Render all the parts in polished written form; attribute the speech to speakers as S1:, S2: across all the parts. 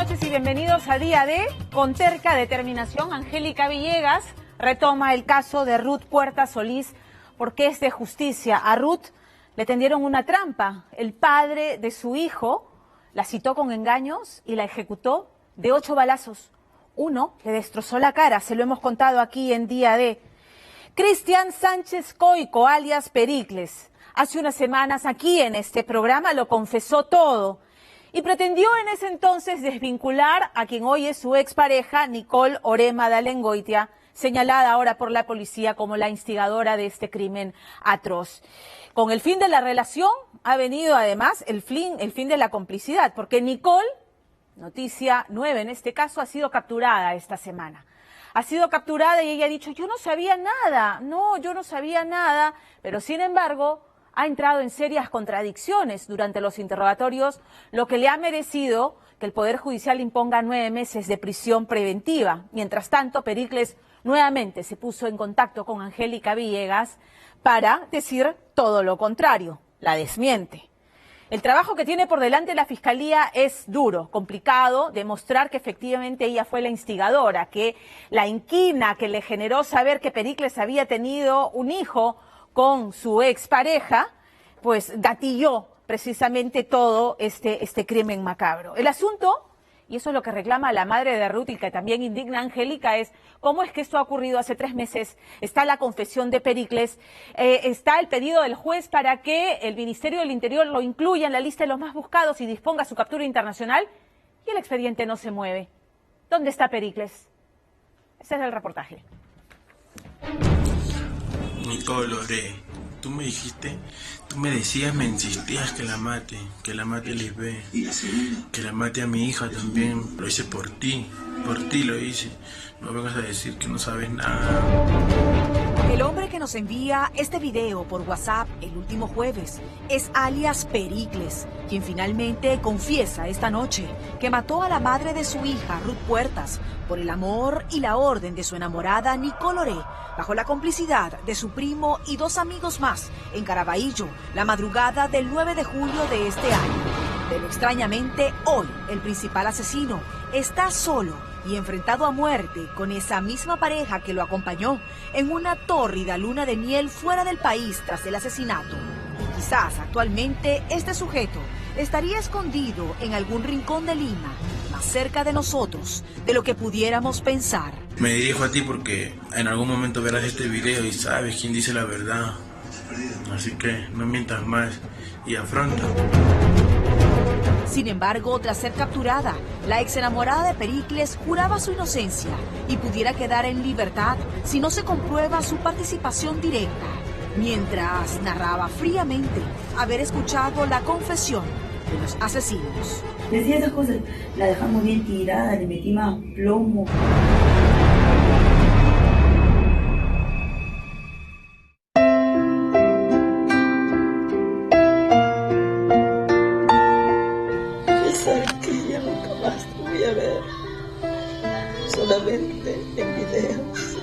S1: noches y bienvenidos a Día D. Con terca determinación, Angélica Villegas retoma el caso de Ruth Puerta Solís porque es de justicia. A Ruth le tendieron una trampa. El padre de su hijo la citó con engaños y la ejecutó de 8 balazos. Uno le destrozó la cara, se lo hemos contado aquí en Día D. Cristian Sánchez Coico, alias Pericles, hace unas semanas aquí en este programa lo confesó todo y pretendió en ese entonces desvincular a quien hoy es su expareja, Nicole Orema Dalengoitia, señalada ahora por la policía como la instigadora de este crimen atroz. Con el fin de la relación ha venido además el fin de la complicidad, porque Nicole, noticia 9 en este caso, ha sido capturada esta semana. Ha sido capturada y ella ha dicho, yo no sabía nada, yo no sabía nada, pero sin embargo ha entrado en serias contradicciones durante los interrogatorios, lo que le ha merecido que el Poder Judicial imponga 9 meses de prisión preventiva. Mientras tanto, Pericles nuevamente se puso en contacto con Angélica Villegas para decir todo lo contrario, la desmiente. El trabajo que tiene por delante la Fiscalía es duro, complicado, demostrar que efectivamente ella fue la instigadora, que la inquina que le generó saber que Pericles había tenido un hijo con su expareja, pues gatilló precisamente todo este crimen macabro. El asunto, y eso es lo que reclama la madre de Ruth y que también indigna a Angélica, es cómo es que esto ha ocurrido hace 3 meses. Está la confesión de Pericles, está el pedido del juez para que el Ministerio del Interior lo incluya en la lista de los más buscados y disponga su captura internacional, y el expediente no se mueve. ¿Dónde está Pericles? Ese es el reportaje.
S2: Nicole Oré, tú me dijiste, tú me decías, me insistías que la mate Lisbeth, que la mate a mi hija también. Lo hice por ti lo hice. No vengas a decir que no sabes nada.
S3: El hombre que nos envía este video por WhatsApp el último jueves es alias Pericles, quien finalmente confiesa esta noche que mató a la madre de su hija, Ruth Puertas, por el amor y la orden de su enamorada Nicole Oré, bajo la complicidad de su primo y 2 amigos más en Caraballo, la madrugada del 9 de julio de este año. Pero extrañamente, hoy el principal asesino está solo y enfrentado a muerte con esa misma pareja que lo acompañó en una tórrida luna de miel fuera del país tras el asesinato. Y quizás actualmente este sujeto estaría escondido en algún rincón de Lima, más cerca de nosotros de lo que pudiéramos pensar.
S2: Me dirijo a ti porque en algún momento verás este video y sabes quién dice la verdad. Así que no mientas más y afronta.
S3: Sin embargo, tras ser capturada, la ex enamorada de Pericles juraba su inocencia y pudiera quedar en libertad si no se comprueba su participación directa, mientras narraba fríamente haber escuchado la confesión de los asesinos.
S4: Decía esas cosas, la dejamos bien tirada, le metí más plomo.
S5: Solamente en videos.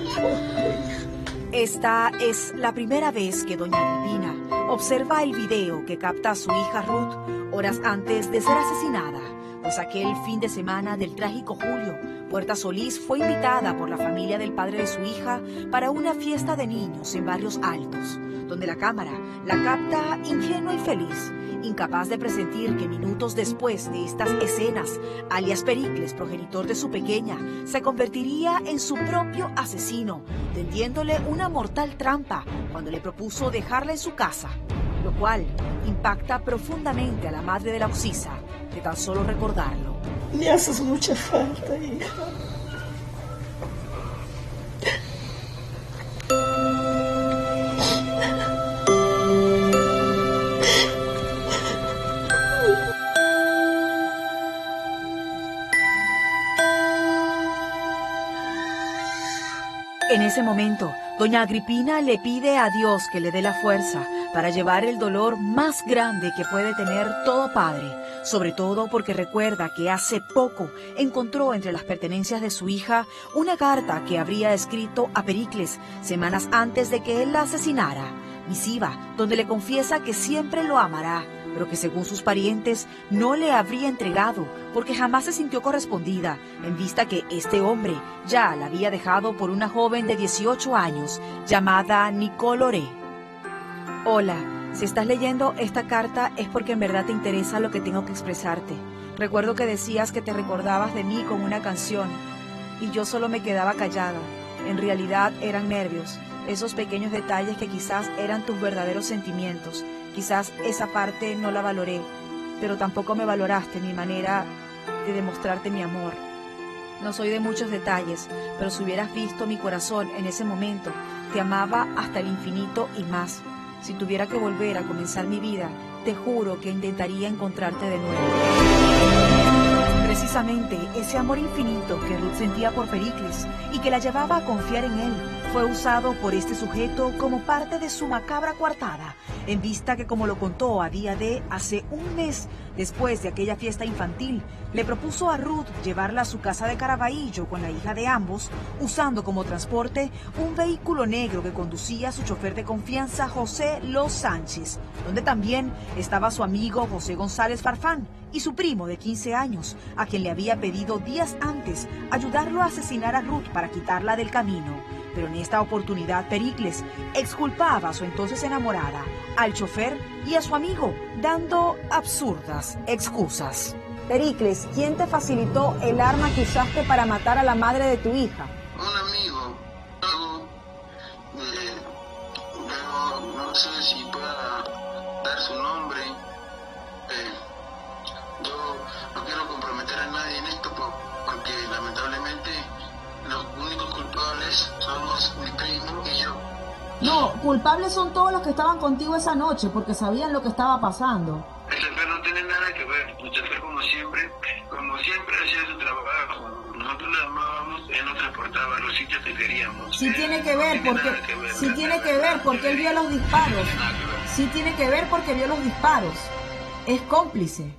S3: Esta es la primera vez que doña Agripina observa el video que capta a su hija Ruth horas antes de ser asesinada, pues aquel fin de semana del trágico julio, Puerta Solís fue invitada por la familia del padre de su hija para una fiesta de niños en Barrios Altos, donde la cámara la capta ingenua y feliz, incapaz de presentir que minutos después de estas escenas, alias Pericles, progenitor de su pequeña, se convertiría en su propio asesino, tendiéndole una mortal trampa cuando le propuso dejarla en su casa, lo cual impacta profundamente a la madre de la occisa, de tan solo recordarlo.
S5: Me haces mucha falta, hija.
S3: En ese momento, doña Agripina le pide a Dios que le dé la fuerza para llevar el dolor más grande que puede tener todo padre, sobre todo porque recuerda que hace poco encontró entre las pertenencias de su hija una carta que habría escrito a Pericles semanas antes de que él la asesinara, misiva donde le confiesa que siempre lo amará, pero que según sus parientes no le habría entregado porque jamás se sintió correspondida, en vista que este hombre ya la había dejado por una joven de 18 años llamada Nicole Loré. Hola, si estás leyendo esta carta es porque en verdad te interesa lo que tengo que expresarte. Recuerdo que decías que te recordabas de mí con una canción y yo solo me quedaba callada. En realidad eran nervios, esos pequeños detalles que quizás eran tus verdaderos sentimientos. Quizás esa parte no la valoré, pero tampoco me valoraste mi manera de demostrarte mi amor. No soy de muchos detalles, pero si hubieras visto mi corazón en ese momento, te amaba hasta el infinito y más. Si tuviera que volver a comenzar mi vida, te juro que intentaría encontrarte de nuevo. Precisamente ese amor infinito que Ruth sentía por Pericles y que la llevaba a confiar en él, fue usado por este sujeto como parte de su macabra coartada, en vista que, como lo contó a Día D, hace un mes después de aquella fiesta infantil, le propuso a Ruth llevarla a su casa de Caraballo con la hija de ambos, usando como transporte un vehículo negro que conducía su chofer de confianza, José Los Sánchez, donde también estaba su amigo José González Farfán y su primo de 15 años, a quien le había pedido días antes ayudarlo a asesinar a Ruth para quitarla del camino. Pero en esta oportunidad Pericles exculpaba a su entonces enamorada, al chofer y a su amigo, dando absurdas excusas.
S1: Pericles, ¿quién te facilitó el arma que usaste para matar a la madre de tu hija?
S2: Un amigo. Luego no sé si pueda dar su nombre. Yo no quiero comprometer a nadie en esto porque lamentablemente los únicos culpables somos mi primo y yo.
S1: No, culpables son todos los que estaban contigo esa noche porque sabían lo que estaba pasando.
S2: El chofer no tiene nada que ver. El chofer como siempre hacía su trabajo. Nosotros le amábamos, él nos transportaba a los sitios que queríamos.
S1: Sí tiene que ver porque él vio los disparos. Sí tiene que ver porque vio los disparos. Es cómplice.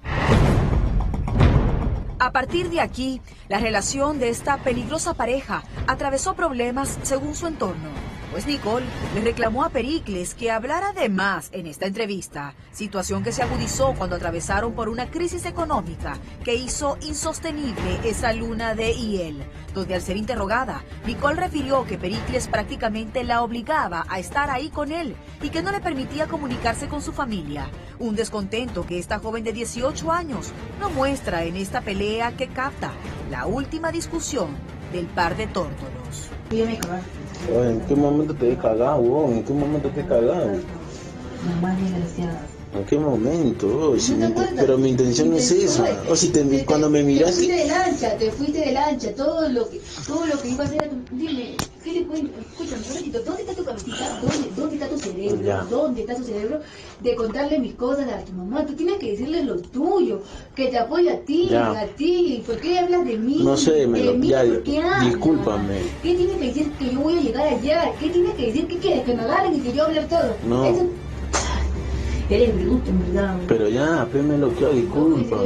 S3: A partir de aquí, la relación de esta peligrosa pareja atravesó problemas según su entorno, pues Nicole le reclamó a Pericles que hablara de más en esta entrevista, situación que se agudizó cuando atravesaron por una crisis económica que hizo insostenible esa luna de él, donde al ser interrogada, Nicole refirió que Pericles prácticamente la obligaba a estar ahí con él y que no le permitía comunicarse con su familia, un descontento que esta joven de 18 años no muestra en esta pelea que capta la última discusión del par de tórtolos.
S2: Oye, ¿en qué momento te he cagado, weón? ¿En qué momento te he cagado?
S4: Mamá desgraciada.
S2: ¿En qué momento? Oh, si pero mi intención no es eso. O si cuando me miraste...
S4: Te fuiste de lancha, todo lo que iba a hacer. Dime, ¿qué le puede? Escúchame, un ratito, ¿dónde está tu cabecita? ¿Dónde está tu cerebro?
S2: Ya.
S4: ¿Dónde está tu cerebro de contarle mis cosas a tu mamá? Tú tienes que decirle lo tuyo, que te apoya a ti,
S2: Ya.
S4: a ti. ¿Por qué hablas de mí?
S2: No sé,
S4: de mí,
S2: ya,
S4: ¿por qué hablas?
S2: discúlpame.
S4: ¿Qué tienes que decir que yo voy a llegar allá? ¿Qué tienes que decir? ¿Qué quieres? ¿Que me agarren y que yo hable todo?
S2: No.
S4: Eso... Eres bruto, en verdad.
S2: Pero ya, me lo quiero, discúlpame.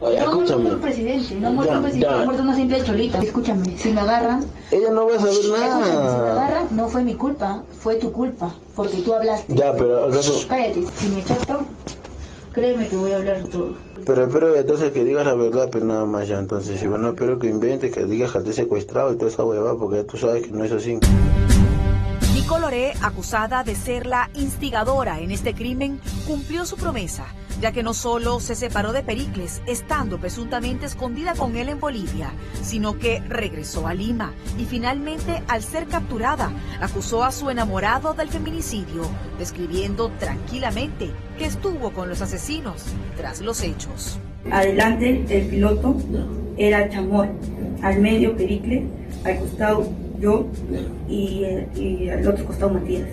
S2: Oye,
S4: No ha muerto
S2: escúchame.
S4: un presidente, no ha muerto un presidente,
S2: Ya.
S4: ha muerto una simple cholita. Escúchame, si me agarran,
S2: Ella no va a saber
S4: escúchame, si me
S2: nada.
S4: agarran, no fue mi culpa, fue tu culpa, porque tú hablaste.
S2: Ya, pero acaso...
S4: Cállate, si me chato, créeme que voy a hablar todo.
S2: Pero espero entonces que digas la verdad, pero nada más ya. Entonces, si bueno, espero que inventes, que digas que te he secuestrado y toda esa huevada, porque ya tú sabes que no es así.
S3: Nicole Loré, acusada de ser la instigadora en este crimen, cumplió su promesa, ya que no solo se separó de Pericles, estando presuntamente escondida con él en Bolivia, sino que regresó a Lima y finalmente, al ser capturada, acusó a su enamorado del feminicidio, describiendo tranquilamente que estuvo con los asesinos tras los hechos.
S4: Adelante, el piloto era Chamor, al medio Pericles, al costado yo y al otro costado Matías.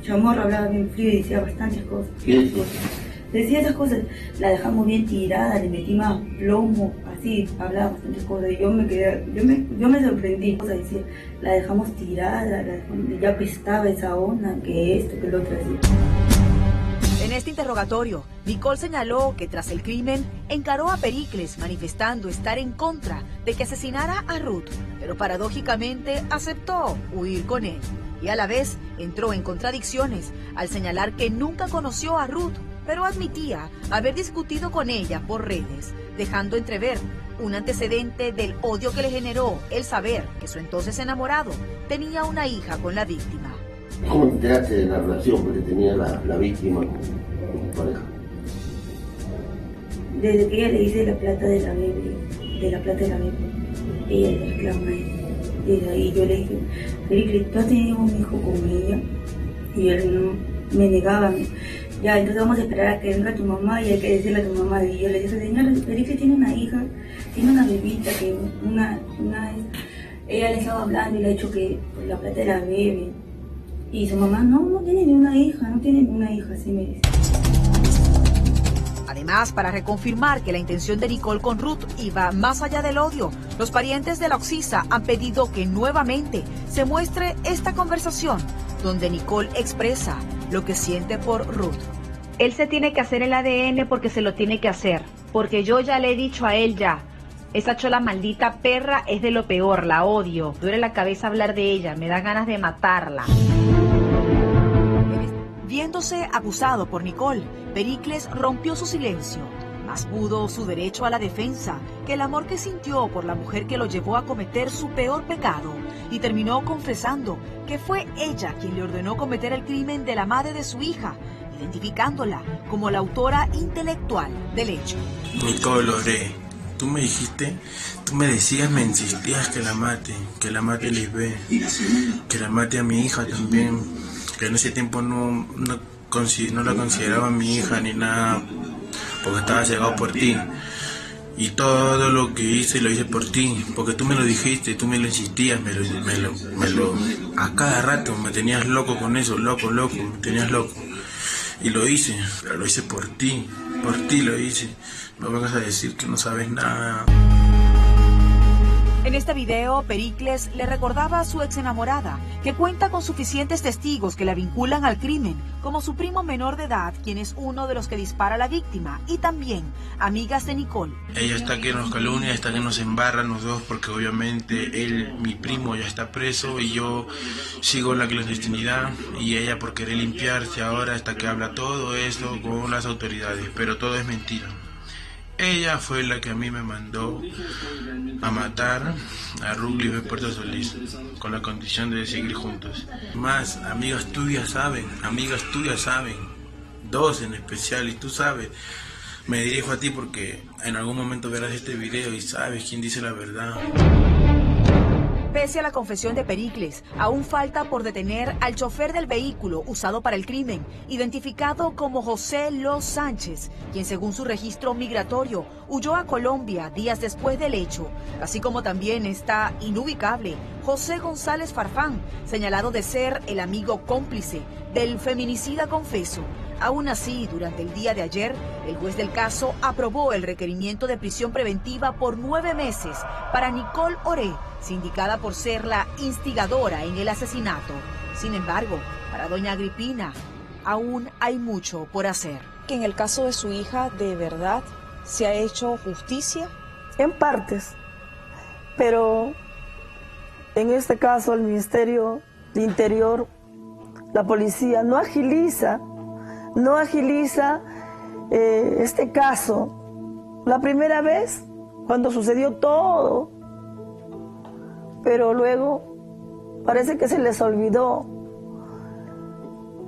S4: Chamor hablaba bien frío y decía bastantes cosas. Decía esas cosas, la dejamos bien tirada, le metí más plomo, así, hablaba bastantes cosas. Y yo me sorprendí. Decía, la dejamos tirada, ya apestaba esa onda, que esto, que lo otro así.
S3: En este interrogatorio, Nicole señaló que tras el crimen encaró a Pericles manifestando estar en contra de que asesinara a Ruth, pero paradójicamente aceptó huir con él y a la vez entró en contradicciones al señalar que nunca conoció a Ruth pero admitía haber discutido con ella por redes, dejando entrever un antecedente del odio que le generó el saber que su entonces enamorado tenía una hija con la víctima.
S6: ¿Cómo te enteraste de la relación que tenía la víctima con tu pareja?
S4: Desde que ella le dice la plata de la bebé, ella le reclama a él. Desde ahí yo le dije, Pericles, ¿tú has tenido un hijo con ella? Y él no, me negaba. Ya, entonces vamos a esperar a que venga tu mamá y hay que decirle a tu mamá. Y yo le dije, señora, Pericles tiene una hija, tiene una bebita, que ella le estaba hablando y le ha dicho que la plata de la bebé. Y su mamá, no tiene ni una hija, así me dice.
S3: Además, para reconfirmar que la intención de Nicole con Ruth iba más allá del odio, los parientes de la occisa han pedido que nuevamente se muestre esta conversación donde Nicole expresa lo que siente por Ruth.
S7: Él se tiene que hacer el ADN porque se lo tiene que hacer, porque yo ya le he dicho a él ya, esa chola maldita perra es de lo peor, la odio, duele la cabeza hablar de ella, me da ganas de matarla.
S3: Viéndose acusado por Nicole, Pericles rompió su silencio, más pudo su derecho a la defensa que el amor que sintió por la mujer que lo llevó a cometer su peor pecado, y terminó confesando que fue ella quien le ordenó cometer el crimen de la madre de su hija, identificándola como la autora intelectual del hecho.
S2: Nicole, oré. Tú me decías, me insistías que la mate a Lisbeth, que la mate a mi hija también, que en ese tiempo no la consideraba mi hija ni nada, porque estaba cegado por ti. Y todo lo que hice lo hice por ti, porque tú me lo dijiste, tú me lo insistías, a cada rato me tenías loco con eso, loco, me tenías loco. Y lo hice, pero lo hice por ti lo hice. No vengas a decir que no sabes nada.
S3: En este video, Pericles le recordaba a su ex enamorada que cuenta con suficientes testigos que la vinculan al crimen, como su primo menor de edad, quien es uno de los que dispara a la víctima, y también amigas de Nicole.
S2: Ella está que nos calunia, está que nos embarra los dos, porque obviamente él, mi primo, ya está preso y yo sigo la clandestinidad, y ella por querer limpiarse ahora hasta que habla todo esto con las autoridades, pero todo es mentira. Ella fue la que a mí me mandó a matar a Ruth Lisbeth Puerta Solís, con la condición de seguir juntos. Más, amigas tuyas saben, dos en especial, y tú sabes. Me dirijo a ti porque en algún momento verás este video y sabes quién dice la verdad.
S3: Pese a la confesión de Pericles, aún falta por detener al chofer del vehículo usado para el crimen, identificado como José Los Sánchez, quien según su registro migratorio huyó a Colombia días después del hecho, así como también está inubicable José González Farfán, señalado de ser el amigo cómplice del feminicida confeso. Aún así, durante el día de ayer, el juez del caso aprobó el requerimiento de prisión preventiva por 9 meses para Nicole Oré, sindicada por ser la instigadora en el asesinato. Sin embargo, para doña Agripina, aún hay mucho por hacer.
S8: Que en el caso de su hija, ¿de verdad se ha hecho justicia?
S5: En partes, pero en este caso el Ministerio de Interior, la policía no agiliza este caso. La primera vez, cuando sucedió todo, pero luego parece que se les olvidó.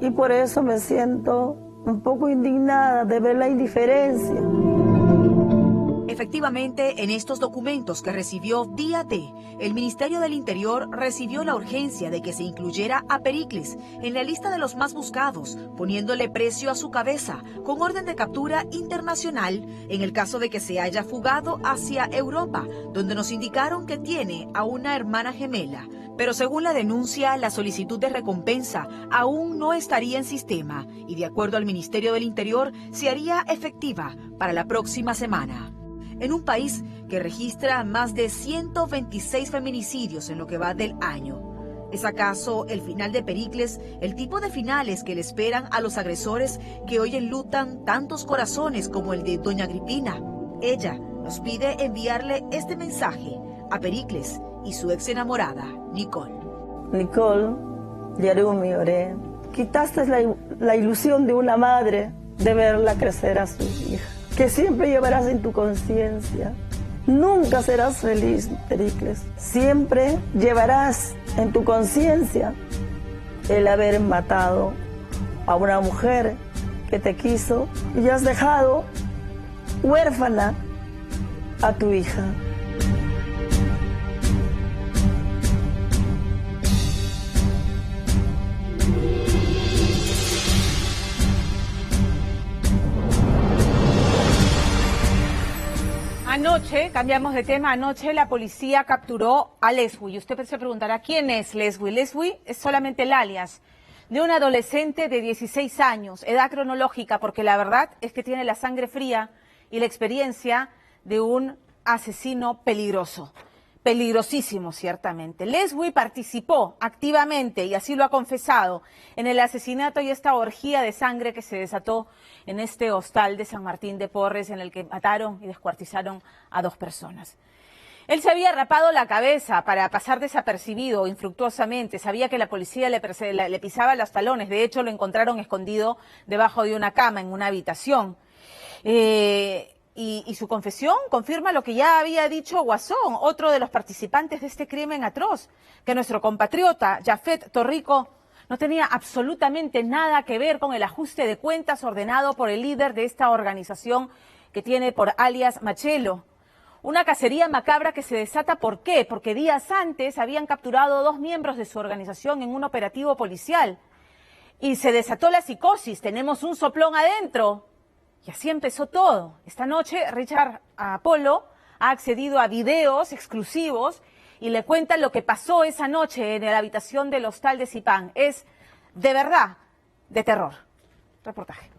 S5: Y por eso me siento un poco indignada de ver la indiferencia.
S3: Efectivamente, en estos documentos que recibió día D, el Ministerio del Interior recibió la urgencia de que se incluyera a Pericles en la lista de los más buscados, poniéndole precio a su cabeza, con orden de captura internacional, en el caso de que se haya fugado hacia Europa, donde nos indicaron que tiene a una hermana gemela. Pero según la denuncia, la solicitud de recompensa aún no estaría en sistema y, de acuerdo al Ministerio del Interior, se haría efectiva para la próxima semana. En un país que registra más de 126 feminicidios en lo que va del año, ¿es acaso el final de Pericles el tipo de finales que le esperan a los agresores que hoy enlutan tantos corazones como el de doña Agripina? Ella nos pide enviarle este mensaje a Pericles y su ex enamorada, Nicole.
S5: Nicole, Yarumi Oré, quitaste la ilusión de una madre de verla crecer a su hija, que siempre llevarás en tu conciencia. Nunca serás feliz, Pericles. Siempre llevarás en tu conciencia el haber matado a una mujer que te quiso y has dejado huérfana a tu hija.
S1: Anoche, cambiamos de tema, anoche la policía capturó a Leslie. Y usted se preguntará, ¿quién es Leslie? Leslie es solamente el alias de un adolescente de 16 años, edad cronológica, porque la verdad es que tiene la sangre fría y la experiencia de un asesino peligroso. Peligrosísimo, ciertamente. Leslie participó activamente, y así lo ha confesado, en el asesinato y esta orgía de sangre que se desató en este hostal de San Martín de Porres, en el que mataron y descuartizaron a 2 personas. Él se había rapado la cabeza para pasar desapercibido infructuosamente. Sabía que la policía le pisaba los talones. De hecho, lo encontraron escondido debajo de una cama en una habitación. Y su confesión confirma lo que ya había dicho Guasón, otro de los participantes de este crimen atroz, que nuestro compatriota Jafet Torrico no tenía absolutamente nada que ver con el ajuste de cuentas ordenado por el líder de esta organización que tiene por alias Machelo. Una cacería macabra que se desata, ¿por qué? Porque días antes habían capturado 2 miembros de su organización en un operativo policial. Y se desató la psicosis, tenemos un soplón adentro. Y así empezó todo. Esta noche Richard Apolo ha accedido a videos exclusivos y le cuenta lo que pasó esa noche en la habitación del hostal de Zipán. Es de verdad de terror. Reportaje.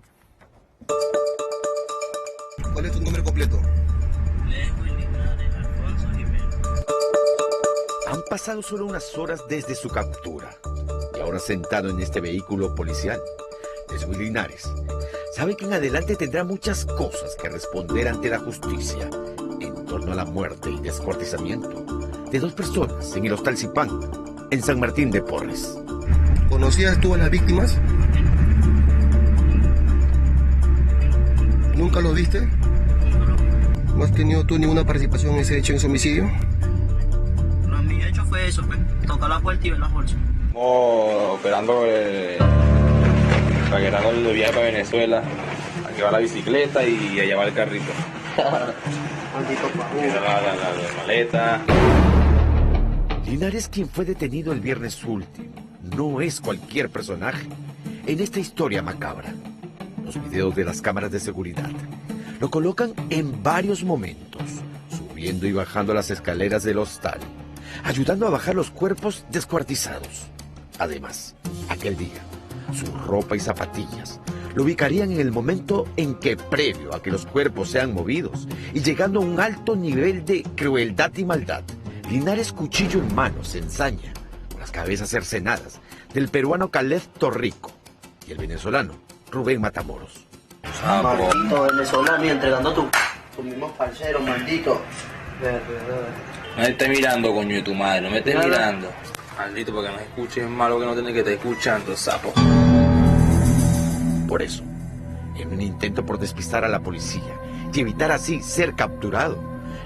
S9: ¿Cuál es tu nombre completo?
S10: Han pasado solo unas horas desde su captura y ahora sentado en este vehículo policial, Leslie Linares sabe que en adelante tendrá muchas cosas que responder ante la justicia en torno a la muerte y descuartizamiento de 2 personas en el hostal Zipán, en San Martín de Porres.
S9: ¿Conocías tú a las víctimas? ¿Nunca los viste? ¿No has tenido tú ninguna participación en ese hecho, en ese homicidio?
S11: No, mi hecho fue eso, pues, tocar la puerta y ver las bolsas.
S12: Operando paquetando el viaje para Venezuela, a llevar la bicicleta y a llevar el carrito. la maleta.
S10: Linares, quien fue detenido el viernes último, no es cualquier personaje en esta historia macabra. Los videos de las cámaras de seguridad lo colocan en varios momentos, subiendo y bajando las escaleras del hostal, ayudando a bajar los cuerpos descuartizados. Además, aquel día, su ropa y zapatillas lo ubicarían en el momento en que, previo a que los cuerpos sean movidos y llegando a un alto nivel de crueldad y maldad, Linares, cuchillo en mano, se ensaña con las cabezas cercenadas del peruano Caleb Torrico y el venezolano Rubén Matamoros.
S11: Maldito venezolano y entregando tu mismos parceros, maldito.
S12: No me estés mirando, coño de tu madre, no me estés mirando. Maldito, porque no escuches malo que no tienes que estar escuchando, sapo.
S10: Por eso, en un intento por despistar a la policía y evitar así ser capturado,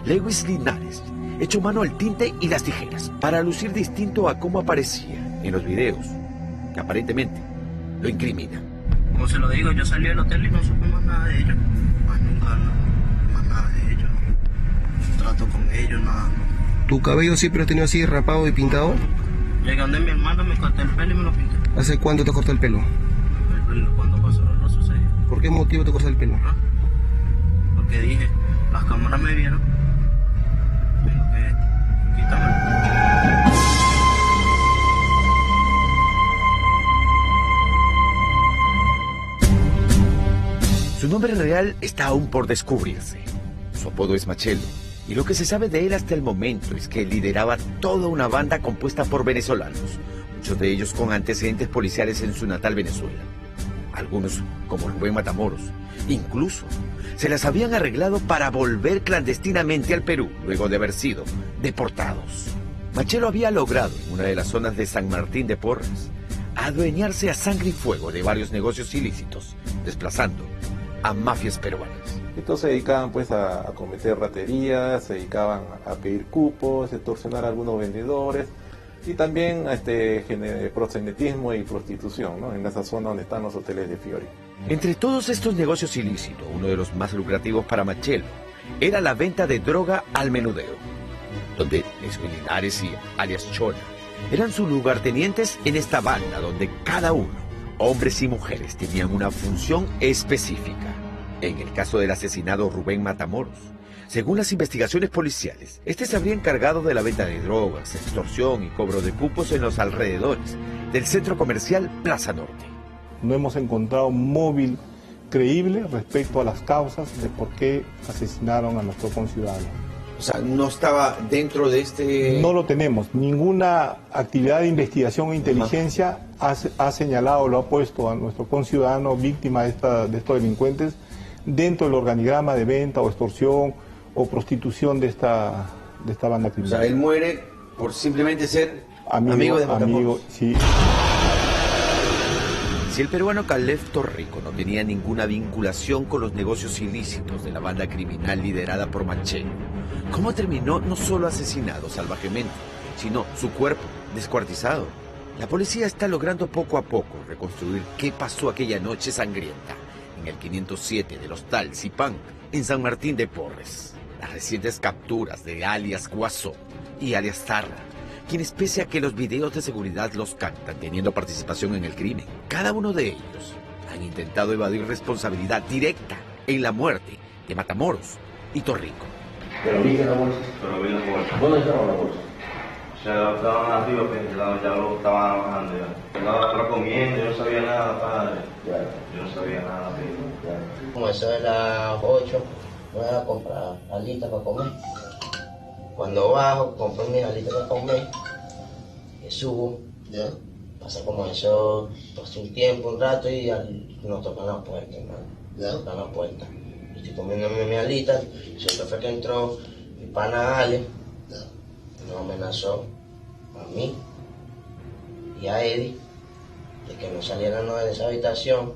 S10: Lewis Linares echó mano al tinte y las tijeras para lucir distinto a cómo aparecía en los videos, que aparentemente lo incriminan.
S11: Como se lo digo, yo salí del hotel y no supe más nada de ellos. Más nunca, más nada de ellos. Trato con ellos, nada.
S9: ¿Tu cabello siempre lo has tenido así, rapado y pintado?
S11: Llegando de mi hermano me corté el pelo y me lo pinté.
S9: ¿Hace cuánto te cortó el pelo?
S11: Cuando pasó lo sucedió.
S9: ¿Por qué motivo te cortaste el pelo?
S11: Porque dije, las cámaras me vieron. Tengo que quitármelo.
S10: Su nombre real está aún por descubrirse. Su apodo es Machelo, y lo que se sabe de él hasta el momento es que lideraba toda una banda compuesta por venezolanos, muchos de ellos con antecedentes policiales en su natal Venezuela. Algunos, como Rubén Matamoros, incluso se las habían arreglado para volver clandestinamente al Perú luego de haber sido deportados. Machelo había logrado, en una de las zonas de San Martín de Porres, adueñarse a sangre y fuego de varios negocios ilícitos, desplazando a mafias peruanas.
S13: Estos se dedicaban pues a cometer raterías, se dedicaban a pedir cupos, extorsionar a algunos vendedores y también proxenetismo y prostitución, ¿no? En esa zona donde están los hoteles de Fiori.
S10: Entre todos estos negocios ilícitos, uno de los más lucrativos para Machelo era la venta de droga al menudeo, donde Leslie Linares y alias Chola eran sus lugartenientes en esta banda donde cada uno, hombres y mujeres, tenían una función específica. En el caso del asesinado Rubén Matamoros, según las investigaciones policiales, este se habría encargado de la venta de drogas, extorsión y cobro de cupos en los alrededores del centro comercial Plaza Norte.
S14: No hemos encontrado un móvil creíble respecto a las causas de por qué asesinaron a nuestro conciudadano.
S10: O sea, no estaba dentro de este...
S14: No lo tenemos. Ninguna actividad de investigación o inteligencia ha señalado o lo ha puesto a nuestro conciudadano víctima de estos delincuentes dentro del organigrama de venta o extorsión o prostitución de esta banda criminal.
S10: O sea, él muere por simplemente ser amigo de Matamoros.
S14: Sí.
S10: Si el peruano Caleb Torrico no tenía ninguna vinculación con los negocios ilícitos de la banda criminal liderada por Machelo, ¿cómo terminó no solo asesinado salvajemente, sino su cuerpo descuartizado? La policía está logrando poco a poco reconstruir qué pasó aquella noche sangrienta en el 507 del Hostal Zipán, en San Martín de Porres. Las recientes capturas de alias Guasó y alias Zarra, quienes pese a que los videos de seguridad los captan teniendo participación en el crimen, cada uno de ellos han intentado evadir responsabilidad directa en la muerte de Matamoros y Torrico.
S6: Pero vi que la bolsa.
S12: Pero vi la bolsa.
S6: ¿Dónde estaba la bolsa?
S12: O sea, estaban arriba, pero ya lo estaban bajando ya. Estaba comiendo, yo no sabía nada, padre. Yo no sabía nada, tío.
S15: Como eso de las 8, voy a comprar alitas para comer. Cuando bajo, compro mis alitas para comer, y subo, pasa como eso, pasó un tiempo, un rato, y nos tocan la puerta, hermano. Nos tocan la puerta. Y estoy comiéndome mi alita, siempre fue que entró mi pana Ale, nos amenazó a mí y a Eddie de que no saliéramos de esa habitación.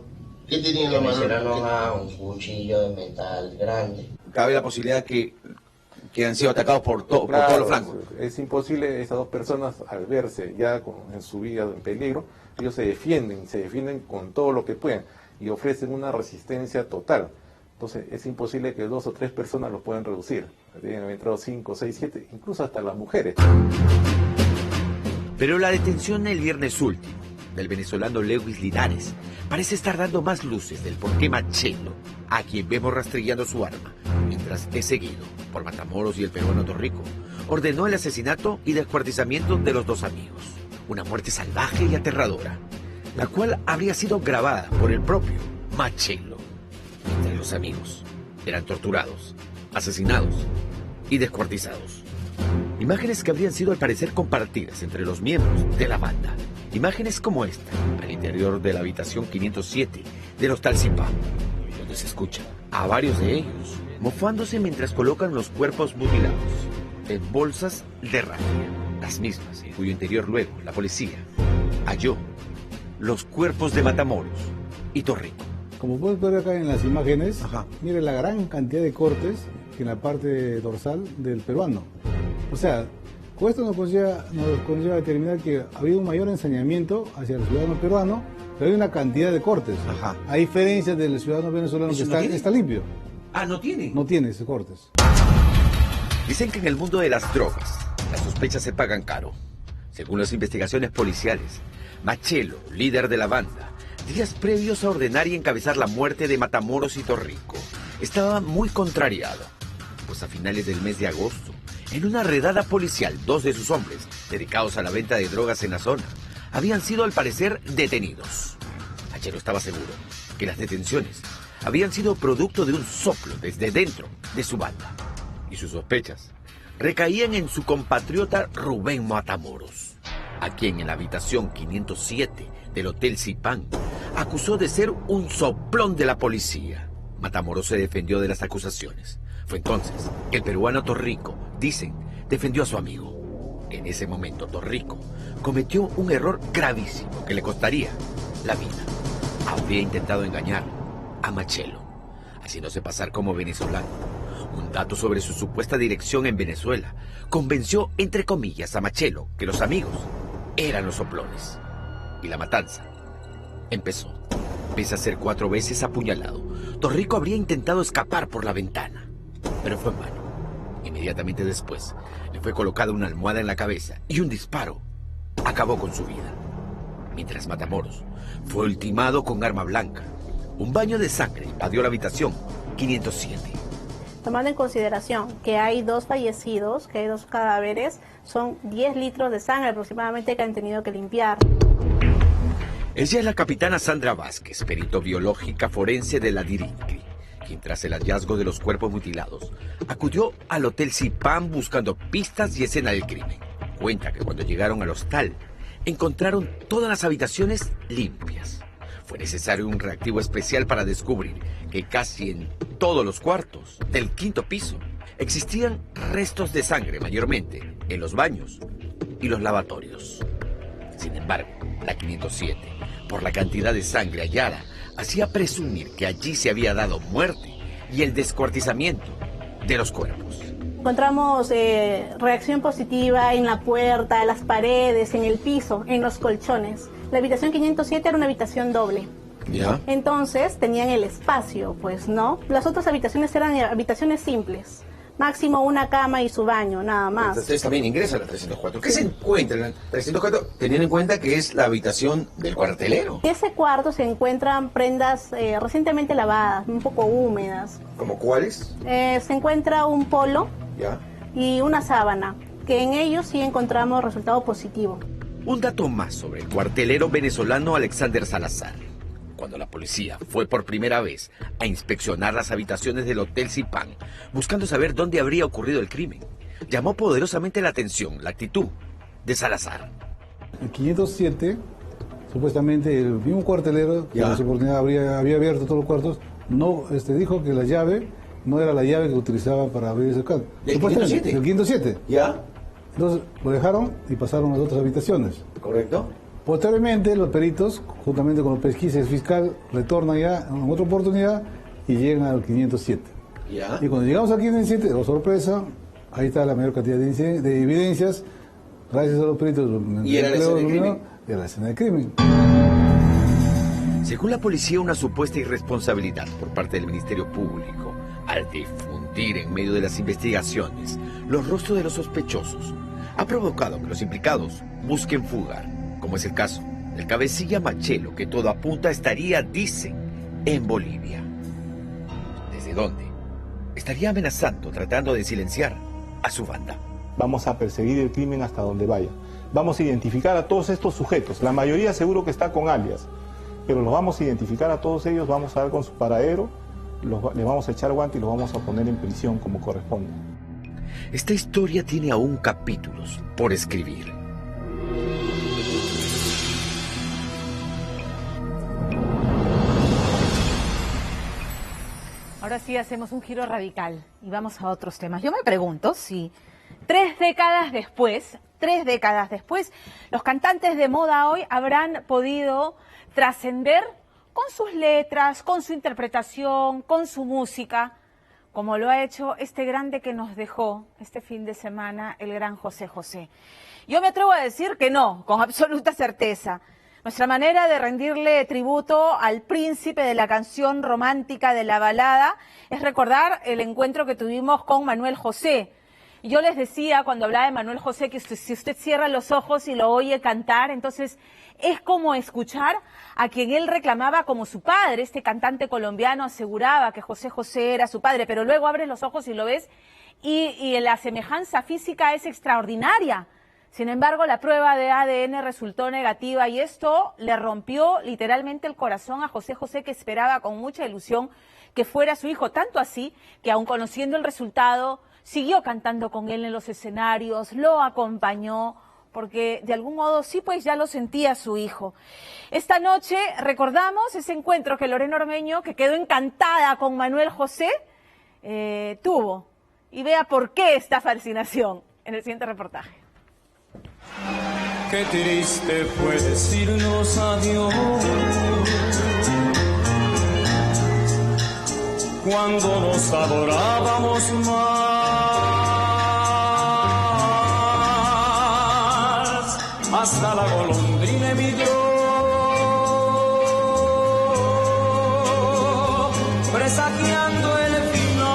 S6: ¿Qué tenía en
S15: que
S6: la
S15: me
S6: mano?
S15: hicieran enojar, un cuchillo de metal grande.
S10: Cabe la posibilidad que han sido atacados por todos los flancos.
S13: Es imposible, esas dos personas al verse ya en su vida en peligro, ellos se defienden con todo lo que pueden y ofrecen una resistencia total. Entonces es imposible que 2 o 3 personas los puedan reducir. Tienen entrado 5, 6, 7, incluso hasta las mujeres.
S10: Pero la detención el viernes último del venezolano Lewis Linares parece estar dando más luces del por qué Machelo, a quien vemos rastrillando su arma, mientras es seguido por Matamoros y el peruano Torrico, ordenó el asesinato y descuartizamiento de los dos amigos. Una muerte salvaje y aterradora, la cual habría sido grabada por el propio Machelo. Mientras los amigos eran torturados, asesinados y descuartizados. Imágenes que habrían sido al parecer compartidas entre los miembros de la banda. Imágenes como esta, al interior de la habitación 507 del Hostal Zipán, donde se escucha a varios de ellos mofándose mientras colocan los cuerpos mutilados en bolsas de rafia, las mismas en cuyo interior luego la policía halló los cuerpos de Matamoros y Torrico.
S16: Como puedes ver acá en las imágenes, mire la gran cantidad de cortes en la parte dorsal del peruano. O sea, con esto nos conlleva a determinar que ha habido un mayor ensañamiento hacia el ciudadano peruano, pero hay una cantidad de cortes. A diferencia del ciudadano venezolano que está limpio.
S10: Ah, ¿no tiene?
S16: No tiene esos cortes.
S10: Dicen que en el mundo de las drogas, las sospechas se pagan caro. Según las investigaciones policiales, Machelo, líder de la banda, días previos a ordenar y encabezar la muerte de Matamoros y Torrico, estaba muy contrariado, pues a finales del mes de agosto, en una redada policial, 2 de sus hombres, dedicados a la venta de drogas en la zona, habían sido al parecer detenidos. Machelo estaba seguro que las detenciones habían sido producto de un soplo desde dentro de su banda, y sus sospechas recaían en su compatriota Rubén Matamoros, a quien en la habitación 507 del Hotel Zipán acusó de ser un soplón de la policía. Matamoros se defendió de las acusaciones. Fue entonces que el peruano Torrico, dicen, defendió a su amigo. En ese momento Torrico cometió un error gravísimo que le costaría la vida. Habría intentado engañar a Machelo, haciéndose pasar como venezolano. Un dato sobre su supuesta dirección en Venezuela convenció, entre comillas, a Machelo que los amigos eran los soplones. Y la matanza empezó. Pese a ser 4 veces apuñalado, Torrico habría intentado escapar por la ventana, pero fue en vano. Inmediatamente después, le fue colocada una almohada en la cabeza y un disparo acabó con su vida. Mientras Matamoros fue ultimado con arma blanca, un baño de sangre invadió la habitación 507.
S17: Tomando en consideración que hay 2 fallecidos, que hay 2 cadáveres, son 10 litros de sangre aproximadamente que han tenido que limpiar.
S10: Ella es la capitana Sandra Vázquez, perito biológica forense de la DIRINCRI, quien tras el hallazgo de los cuerpos mutilados, acudió al Hotel Zipán buscando pistas y escena del crimen. Cuenta que cuando llegaron al hostal, encontraron todas las habitaciones limpias. Fue necesario un reactivo especial para descubrir que casi en todos los cuartos del 5º piso existían restos de sangre, mayormente en los baños y los lavatorios. Sin embargo, la 507, por la cantidad de sangre hallada, hacía presumir que allí se había dado muerte y el descuartizamiento de los cuerpos.
S17: Encontramos reacción positiva en la puerta, en las paredes, en el piso, en los colchones. La habitación 507 era una habitación doble.
S10: ¿Ya?
S17: Entonces tenían el espacio, pues, ¿no? Las otras habitaciones eran habitaciones simples. Máximo una cama y su baño, nada más.
S18: Ustedes también ingresan a la 304. ¿Qué se encuentra en la 304? Teniendo en cuenta que es la habitación del cuartelero.
S17: En ese cuarto se encuentran prendas recientemente lavadas, un poco húmedas.
S18: ¿Cómo cuáles?
S17: Se encuentra un polo
S18: ¿Ya?
S17: y una sábana, que en ellos sí encontramos resultado positivo.
S10: Un dato más sobre el cuartelero venezolano Alexander Salazar. Cuando la policía fue por primera vez a inspeccionar las habitaciones del Hotel Zipán, buscando saber dónde habría ocurrido el crimen, llamó poderosamente la atención la actitud de Salazar.
S16: El 507, supuestamente el mismo cuartelero, que en su oportunidad había abierto todos los cuartos, no dijo que la llave no era la llave que utilizaban para abrir ese cuarto.
S18: ¿Del 507?
S16: Del 507.
S18: ¿Ya?
S16: Entonces lo dejaron y pasaron a las otras habitaciones.
S18: ¿Correcto?
S16: Posteriormente, los peritos, juntamente con los pesquisas fiscal, retornan ya en otra oportunidad y llegan al 507.
S18: ¿Ya?
S16: Y cuando llegamos al 507, oh sorpresa, ahí está la mayor cantidad de evidencias, gracias a los peritos.
S18: ¿Y era la escena del crimen?
S16: Era la escena del crimen.
S10: Según la policía, una supuesta irresponsabilidad por parte del Ministerio Público al difundir en medio de las investigaciones los rostros de los sospechosos ha provocado que los implicados busquen fugar, como es el caso del cabecilla Machelo, que todo apunta estaría, dicen, en Bolivia. ¿Desde dónde? Estaría amenazando, tratando de silenciar a su banda.
S14: Vamos a perseguir el crimen hasta donde vaya. Vamos a identificar a todos estos sujetos. La mayoría seguro que está con alias, pero los vamos a identificar a todos ellos, vamos a dar con su paradero, les vamos a echar guante y los vamos a poner en prisión como corresponde.
S10: Esta historia tiene aún capítulos por escribir.
S1: Ahora sí hacemos un giro radical y vamos a otros temas. Yo me pregunto si 3 décadas después, los cantantes de moda hoy habrán podido trascender con sus letras, con su interpretación, con su música, como lo ha hecho este grande que nos dejó este fin de semana, el gran José José. Yo me atrevo a decir que no, con absoluta certeza. Nuestra manera de rendirle tributo al príncipe de la canción romántica, de la balada, es recordar el encuentro que tuvimos con Manuel José. Y yo les decía cuando hablaba de Manuel José que si usted cierra los ojos y lo oye cantar, entonces es como escuchar a quien él reclamaba como su padre. Este cantante colombiano aseguraba que José José era su padre, pero luego abres los ojos y lo ves y la semejanza física es extraordinaria. Sin embargo, la prueba de ADN resultó negativa y esto le rompió literalmente el corazón a José José, que esperaba con mucha ilusión que fuera su hijo, tanto así que aun conociendo el resultado, siguió cantando con él en los escenarios, lo acompañó, porque de algún modo sí, pues ya lo sentía su hijo. Esta noche recordamos ese encuentro que Lorena Ormeño, que quedó encantada con Manuel José, tuvo. Y vea por qué esta fascinación en el siguiente reportaje.
S19: Qué triste fue decirnos adiós. cuando nos adorábamos más, hasta la golondrina emigró, presagiando el final.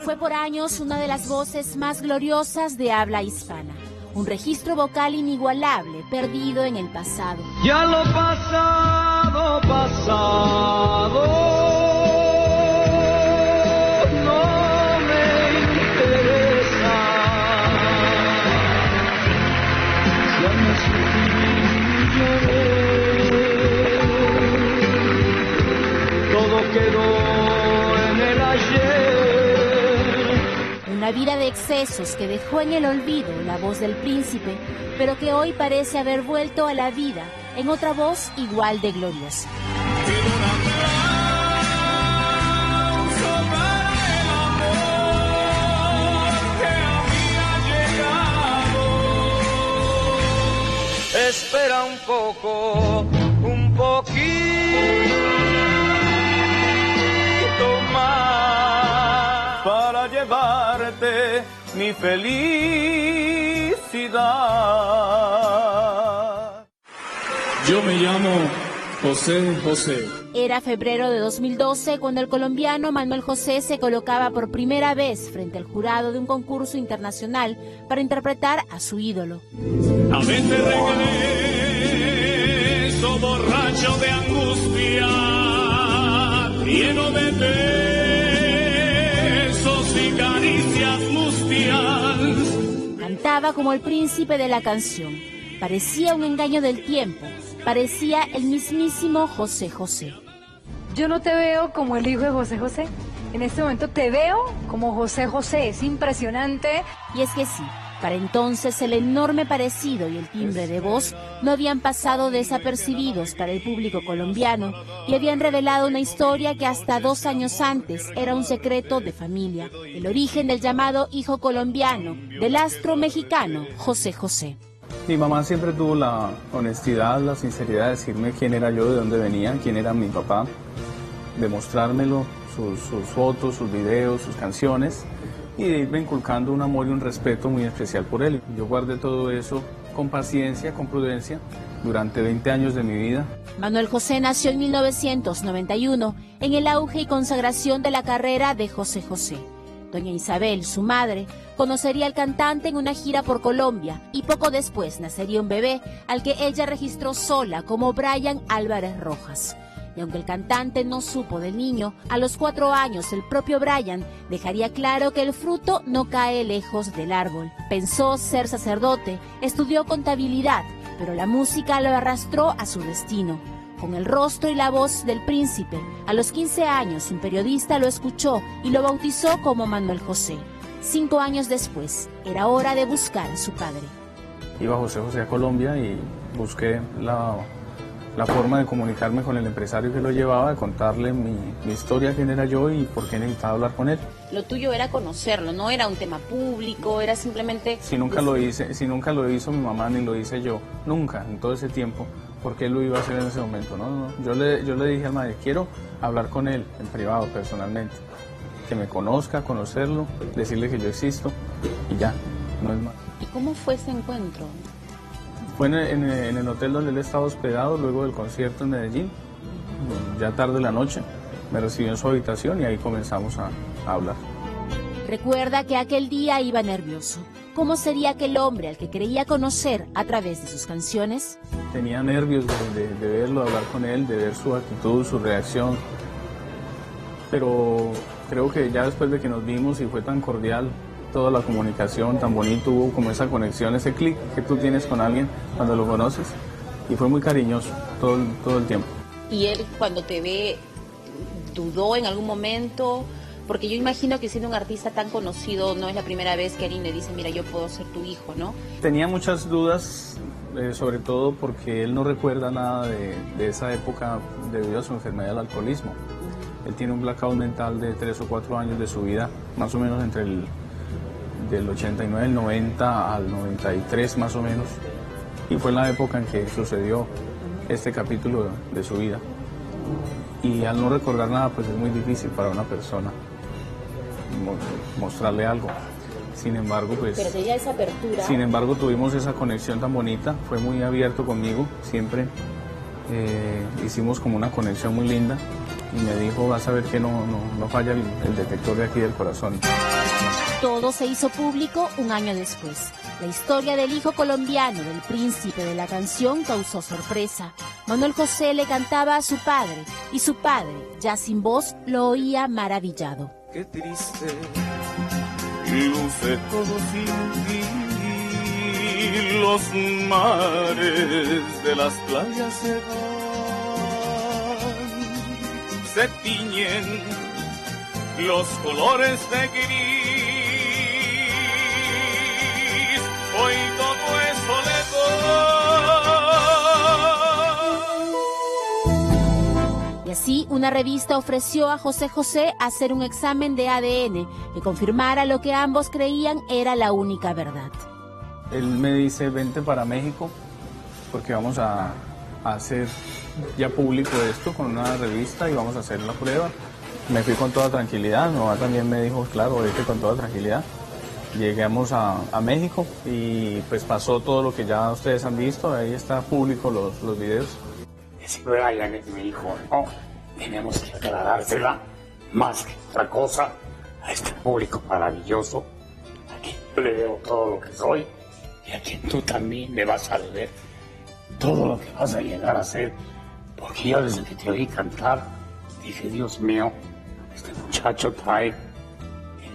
S20: Fue por años una de las voces más gloriosas de habla hispana. Un registro vocal inigualable, perdido en el pasado.
S19: Ya lo pasado, pasado, no me interesa. Ya me sufrí, todo quedó en el ayer.
S20: Una vida de excesos que dejó en el olvido la voz del príncipe, pero que hoy parece haber vuelto a la vida en otra voz igual de gloriosa.
S19: Espera un poco, un poquito más para llevarte mi felicidad.
S21: Yo me llamo José José.
S20: Era febrero de 2012 cuando el colombiano Manuel José se colocaba por primera vez frente al jurado de un concurso internacional para interpretar a su ídolo.
S19: A veces regreso borracho de angustia, lleno de besos y caricias mustias.
S20: Cantaba como el príncipe de la canción. Parecía un engaño del tiempo. Parecía el mismísimo José José.
S22: Yo no te veo como el hijo de José José. En este momento te veo como José José. Es impresionante.
S20: Y es que sí, para entonces el enorme parecido y el timbre de voz no habían pasado desapercibidos para el público colombiano y habían revelado una historia que hasta 2 años antes era un secreto de familia. El origen del llamado hijo colombiano del astro mexicano José José.
S23: Mi mamá siempre tuvo la honestidad, la sinceridad de decirme quién era yo, de dónde venía, quién era mi papá, de mostrármelo, sus fotos, sus videos, sus canciones, y de irme inculcando un amor y un respeto muy especial por él. Yo guardé todo eso con paciencia, con prudencia, durante 20 años de mi vida.
S20: Manuel José nació en 1991, en el auge y consagración de la carrera de José José. Doña Isabel, su madre, conocería al cantante en una gira por Colombia y poco después nacería un bebé al que ella registró sola como Brian Álvarez Rojas. Y aunque el cantante no supo del niño, a los 4 años el propio Brian dejaría claro que el fruto no cae lejos del árbol. Pensó ser sacerdote, estudió contabilidad, pero la música lo arrastró a su destino. Con el rostro y la voz del príncipe, a los 15 años un periodista lo escuchó y lo bautizó como Manuel José. 5 años después, era hora de buscar a su padre.
S23: Iba José José a Colombia y busqué la forma de comunicarme con el empresario que lo llevaba, de contarle mi historia, quién era yo y por qué necesitaba hablar con él.
S1: Lo tuyo era conocerlo, no era un tema público, era simplemente...
S23: Si nunca lo hizo mi mamá ni lo hice yo, nunca, en todo ese tiempo, ¿por qué lo iba a hacer en ese momento? No. Yo le dije al madre, quiero hablar con él en privado, personalmente, que me conozca, conocerlo, decirle que yo existo y ya, no es más.
S1: ¿Y cómo fue ese encuentro?
S23: Fue en el hotel donde él estaba hospedado luego del concierto en Medellín, ya tarde de la noche. Me recibió en su habitación y ahí comenzamos a hablar.
S20: Recuerda que aquel día iba nervioso. ¿Cómo sería aquel hombre al que creía conocer a través de sus canciones?
S23: Tenía nervios de verlo, de hablar con él, de ver su actitud, su reacción. Pero creo que ya después de que nos vimos y fue tan cordial, toda la comunicación tan bonito, hubo como esa conexión, ese clic que tú tienes con alguien cuando lo conoces, y fue muy cariñoso todo el tiempo.
S1: ¿Y él cuando te ve dudó en algún momento? Porque yo imagino que siendo un artista tan conocido no es la primera vez que alguien le dice, mira, yo puedo ser tu hijo, ¿no?
S23: Tenía muchas dudas, sobre todo porque él no recuerda nada de esa época debido a su enfermedad del alcoholismo. Él tiene un blackout mental de 3 o 4 años de su vida, más o menos entre del 89, el 90 al 93 más o menos, y fue la época en que sucedió este capítulo de su vida. Y al no recordar nada, pues es muy difícil para una persona mostrarle algo. Sin embargo, pues...
S20: Pero tenía esa apertura.
S23: Sin embargo, tuvimos esa conexión tan bonita, fue muy abierto conmigo, siempre hicimos como una conexión muy linda y me dijo, vas a ver que no falla el detector de aquí del corazón.
S20: Todo se hizo público un año después. La historia del hijo colombiano del príncipe de la canción causó sorpresa. Manuel José le cantaba a su padre y su padre, ya sin voz, lo oía maravillado.
S19: Qué triste, luce todo sin ti, los mares de las playas se van, se tiñen los colores de gris. Hoy todo es soledad.
S20: Y así, una revista ofreció a José José hacer un examen de ADN que confirmara lo que ambos creían era la única verdad.
S23: Él me dice, vente para México, porque vamos a hacer ya público esto con una revista y vamos a hacer la prueba. Me fui con toda tranquilidad, mi mamá también me dijo, claro, vete con toda tranquilidad. Llegamos a México y pues pasó todo lo que ya ustedes han visto, ahí está público los videos.
S2: Si Brian es mi hijo, no, tenemos que aclarársela más que otra cosa a este público maravilloso, a quien yo le debo todo lo que soy y a quien tú también le vas a deber todo lo que vas a llegar a ser, porque yo desde que te oí cantar dije, Dios mío, este muchacho trae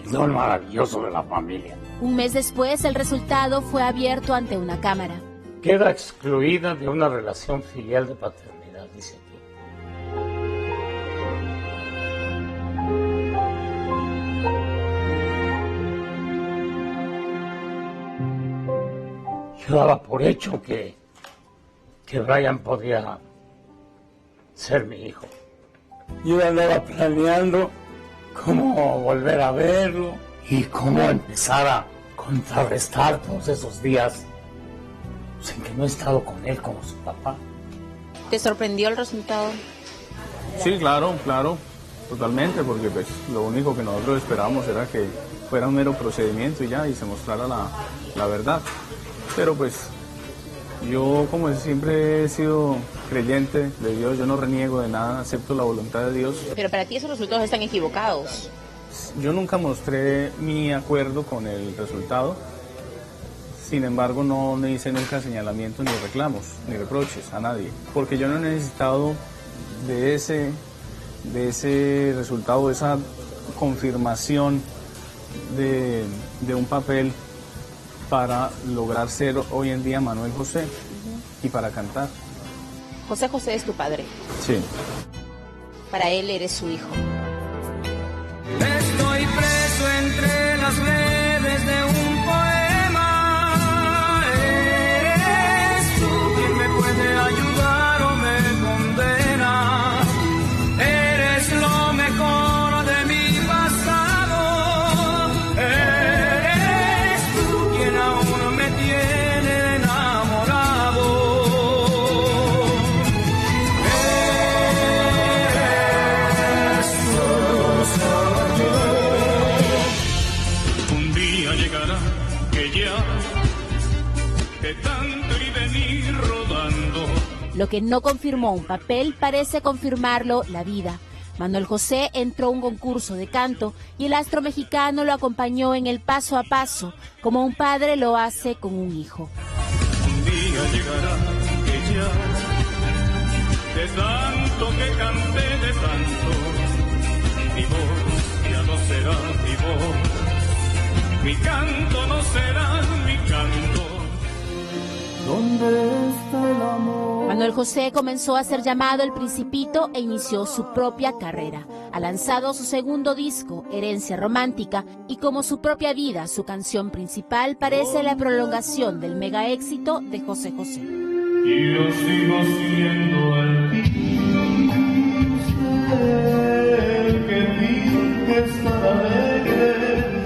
S2: el don maravilloso de la familia.
S20: Un mes después, el resultado fue abierto ante una cámara.
S2: Queda excluida de una relación filial de paternidad, dice aquí. Yo daba por hecho que Brian podía ser mi hijo. Yo andaba planeando cómo volver a verlo y cómo empezar a contrarrestar todos esos días en que no he estado con él como su papá.
S20: ¿Te sorprendió el resultado?
S23: Sí, claro, totalmente, porque pues lo único que nosotros esperábamos era que fuera un mero procedimiento y ya, y se mostrara la verdad. Pero pues yo, como siempre he sido creyente de Dios, yo no reniego de nada, acepto la voluntad de Dios.
S20: Pero para ti esos resultados están equivocados.
S23: Yo nunca mostré mi acuerdo con el resultado, sin embargo no le hice nunca señalamientos ni reclamos, ni reproches a nadie, porque yo no he necesitado de ese resultado, esa confirmación de un papel para lograr ser hoy en día Manuel José y para cantar.
S20: José José es tu padre.
S23: Sí.
S20: Para él eres su hijo.
S19: Estoy preso entre las redes de un poema. Eres tú quien me puede ayudar o me condena. Eres lo mejor de mi pasado. Eres tú quien aún me tiene enamorado. Eres tú. Un día llegará que ya de tanto ir y venir rodando.
S20: Lo que no confirmó un papel parece confirmarlo la vida. Manuel José entró a un concurso de canto y el astro mexicano lo acompañó en el paso a paso, como un padre lo hace con un hijo.
S19: Un día llegará que ya de tanto que canté, de tanto mi voz ya no será mi voz, mi canto no será mi canto. ¿Dónde está el amor?
S20: Manuel José comenzó a ser llamado El Principito e inició su propia carrera. Ha lanzado su segundo disco, Herencia Romántica, y como su propia vida, su canción principal parece la prolongación del mega éxito de José José.
S19: Y yo sigo siendo el que finge estar alegre.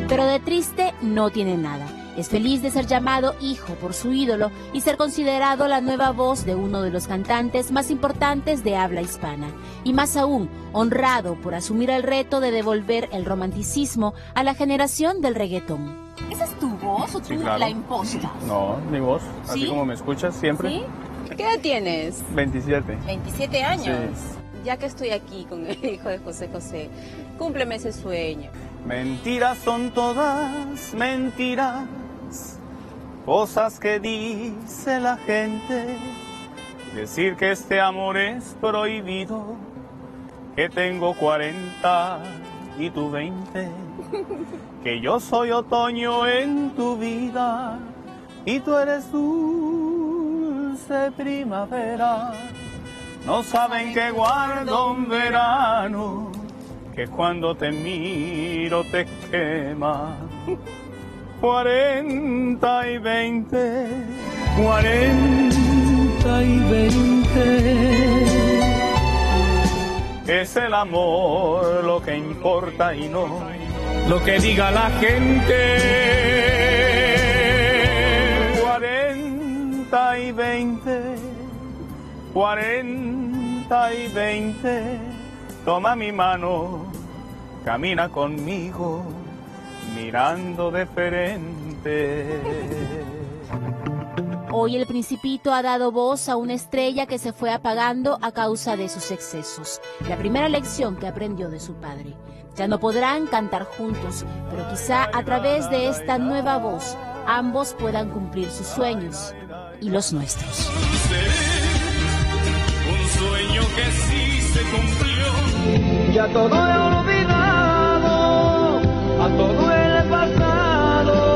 S20: Pero de triste no tiene nada. Es feliz de ser llamado hijo por su ídolo y ser considerado la nueva voz de uno de los cantantes más importantes de habla hispana. Y más aún, honrado por asumir el reto de devolver el romanticismo a la generación del reggaetón.
S1: ¿Esa es tu voz o tú
S23: claro.
S1: la impostas?
S23: No, mi voz, así
S1: ¿Sí?
S23: como me escuchas siempre.
S1: ¿Sí? ¿Qué edad tienes?
S23: 27.
S1: 27 años.
S23: Sí.
S1: Ya que estoy aquí con el hijo de José José, cúmpleme ese sueño.
S23: Mentiras son todas mentiras, cosas que dice la gente. Decir que este amor es prohibido, que tengo 40 y tú 20, que yo soy otoño en tu vida y tú eres dulce primavera. No saben que guardo un verano, que cuando te miro te quema. 40 y 20, 40 y 20. Es el amor lo que importa y no lo que diga la gente. 40 y 20, 40 y 20. Toma mi mano, camina conmigo, mirando de frente.
S20: Hoy el Principito ha dado voz a una estrella que se fue apagando a causa de sus excesos. La primera lección que aprendió de su padre. Ya no podrán cantar juntos, pero quizá a través de esta nueva voz ambos puedan cumplir sus sueños y los nuestros.
S19: Un sueño que sí se cumplió.
S11: Ya todo he olvidado, a todo el pasado.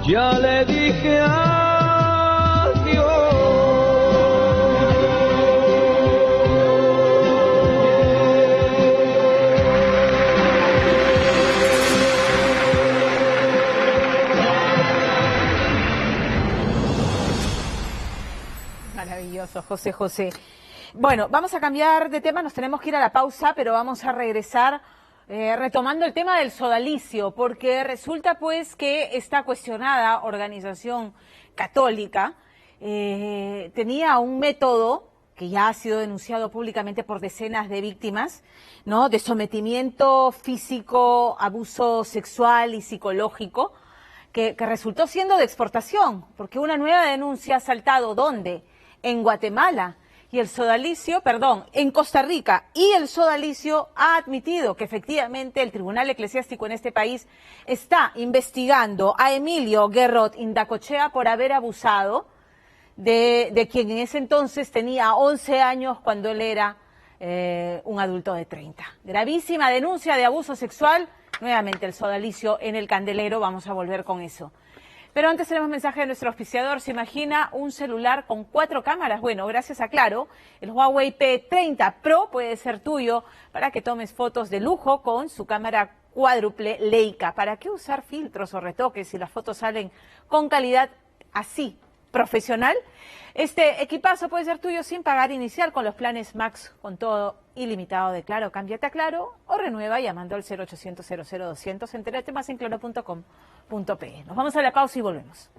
S11: Ya le dije
S1: Maravilloso, José José. Bueno, vamos a cambiar de tema, nos tenemos que ir a la pausa, pero vamos a regresar retomando el tema del sodalicio, porque resulta pues que esta cuestionada organización católica tenía un método que ya ha sido denunciado públicamente por decenas de víctimas, ¿no?, de sometimiento físico, abuso sexual y psicológico, que resultó siendo de exportación, porque una nueva denuncia ha saltado, ¿dónde? En Guatemala. Y el sodalicio, en Costa Rica, y el sodalicio ha admitido que efectivamente el Tribunal Eclesiástico en este país está investigando a Emilio Guerrot Indacochea por haber abusado de quien en ese entonces tenía 11 años cuando él era un adulto de 30. Gravísima denuncia de abuso sexual, nuevamente el sodalicio en el candelero, vamos a volver con eso. Pero antes tenemos mensaje de nuestro auspiciador. ¿Se imagina un celular con 4 cámaras? Bueno, gracias a Claro, el Huawei P30 Pro puede ser tuyo para que tomes fotos de lujo con su cámara cuádruple Leica. ¿Para qué usar filtros o retoques si las fotos salen con calidad así, profesional? Este equipazo puede ser tuyo sin pagar inicial con los planes Max con todo ilimitado de Claro. Cámbiate a Claro o renueva llamando al 0800 00200. Entérate más en claro.com.pe. Nos vamos a la pausa y volvemos.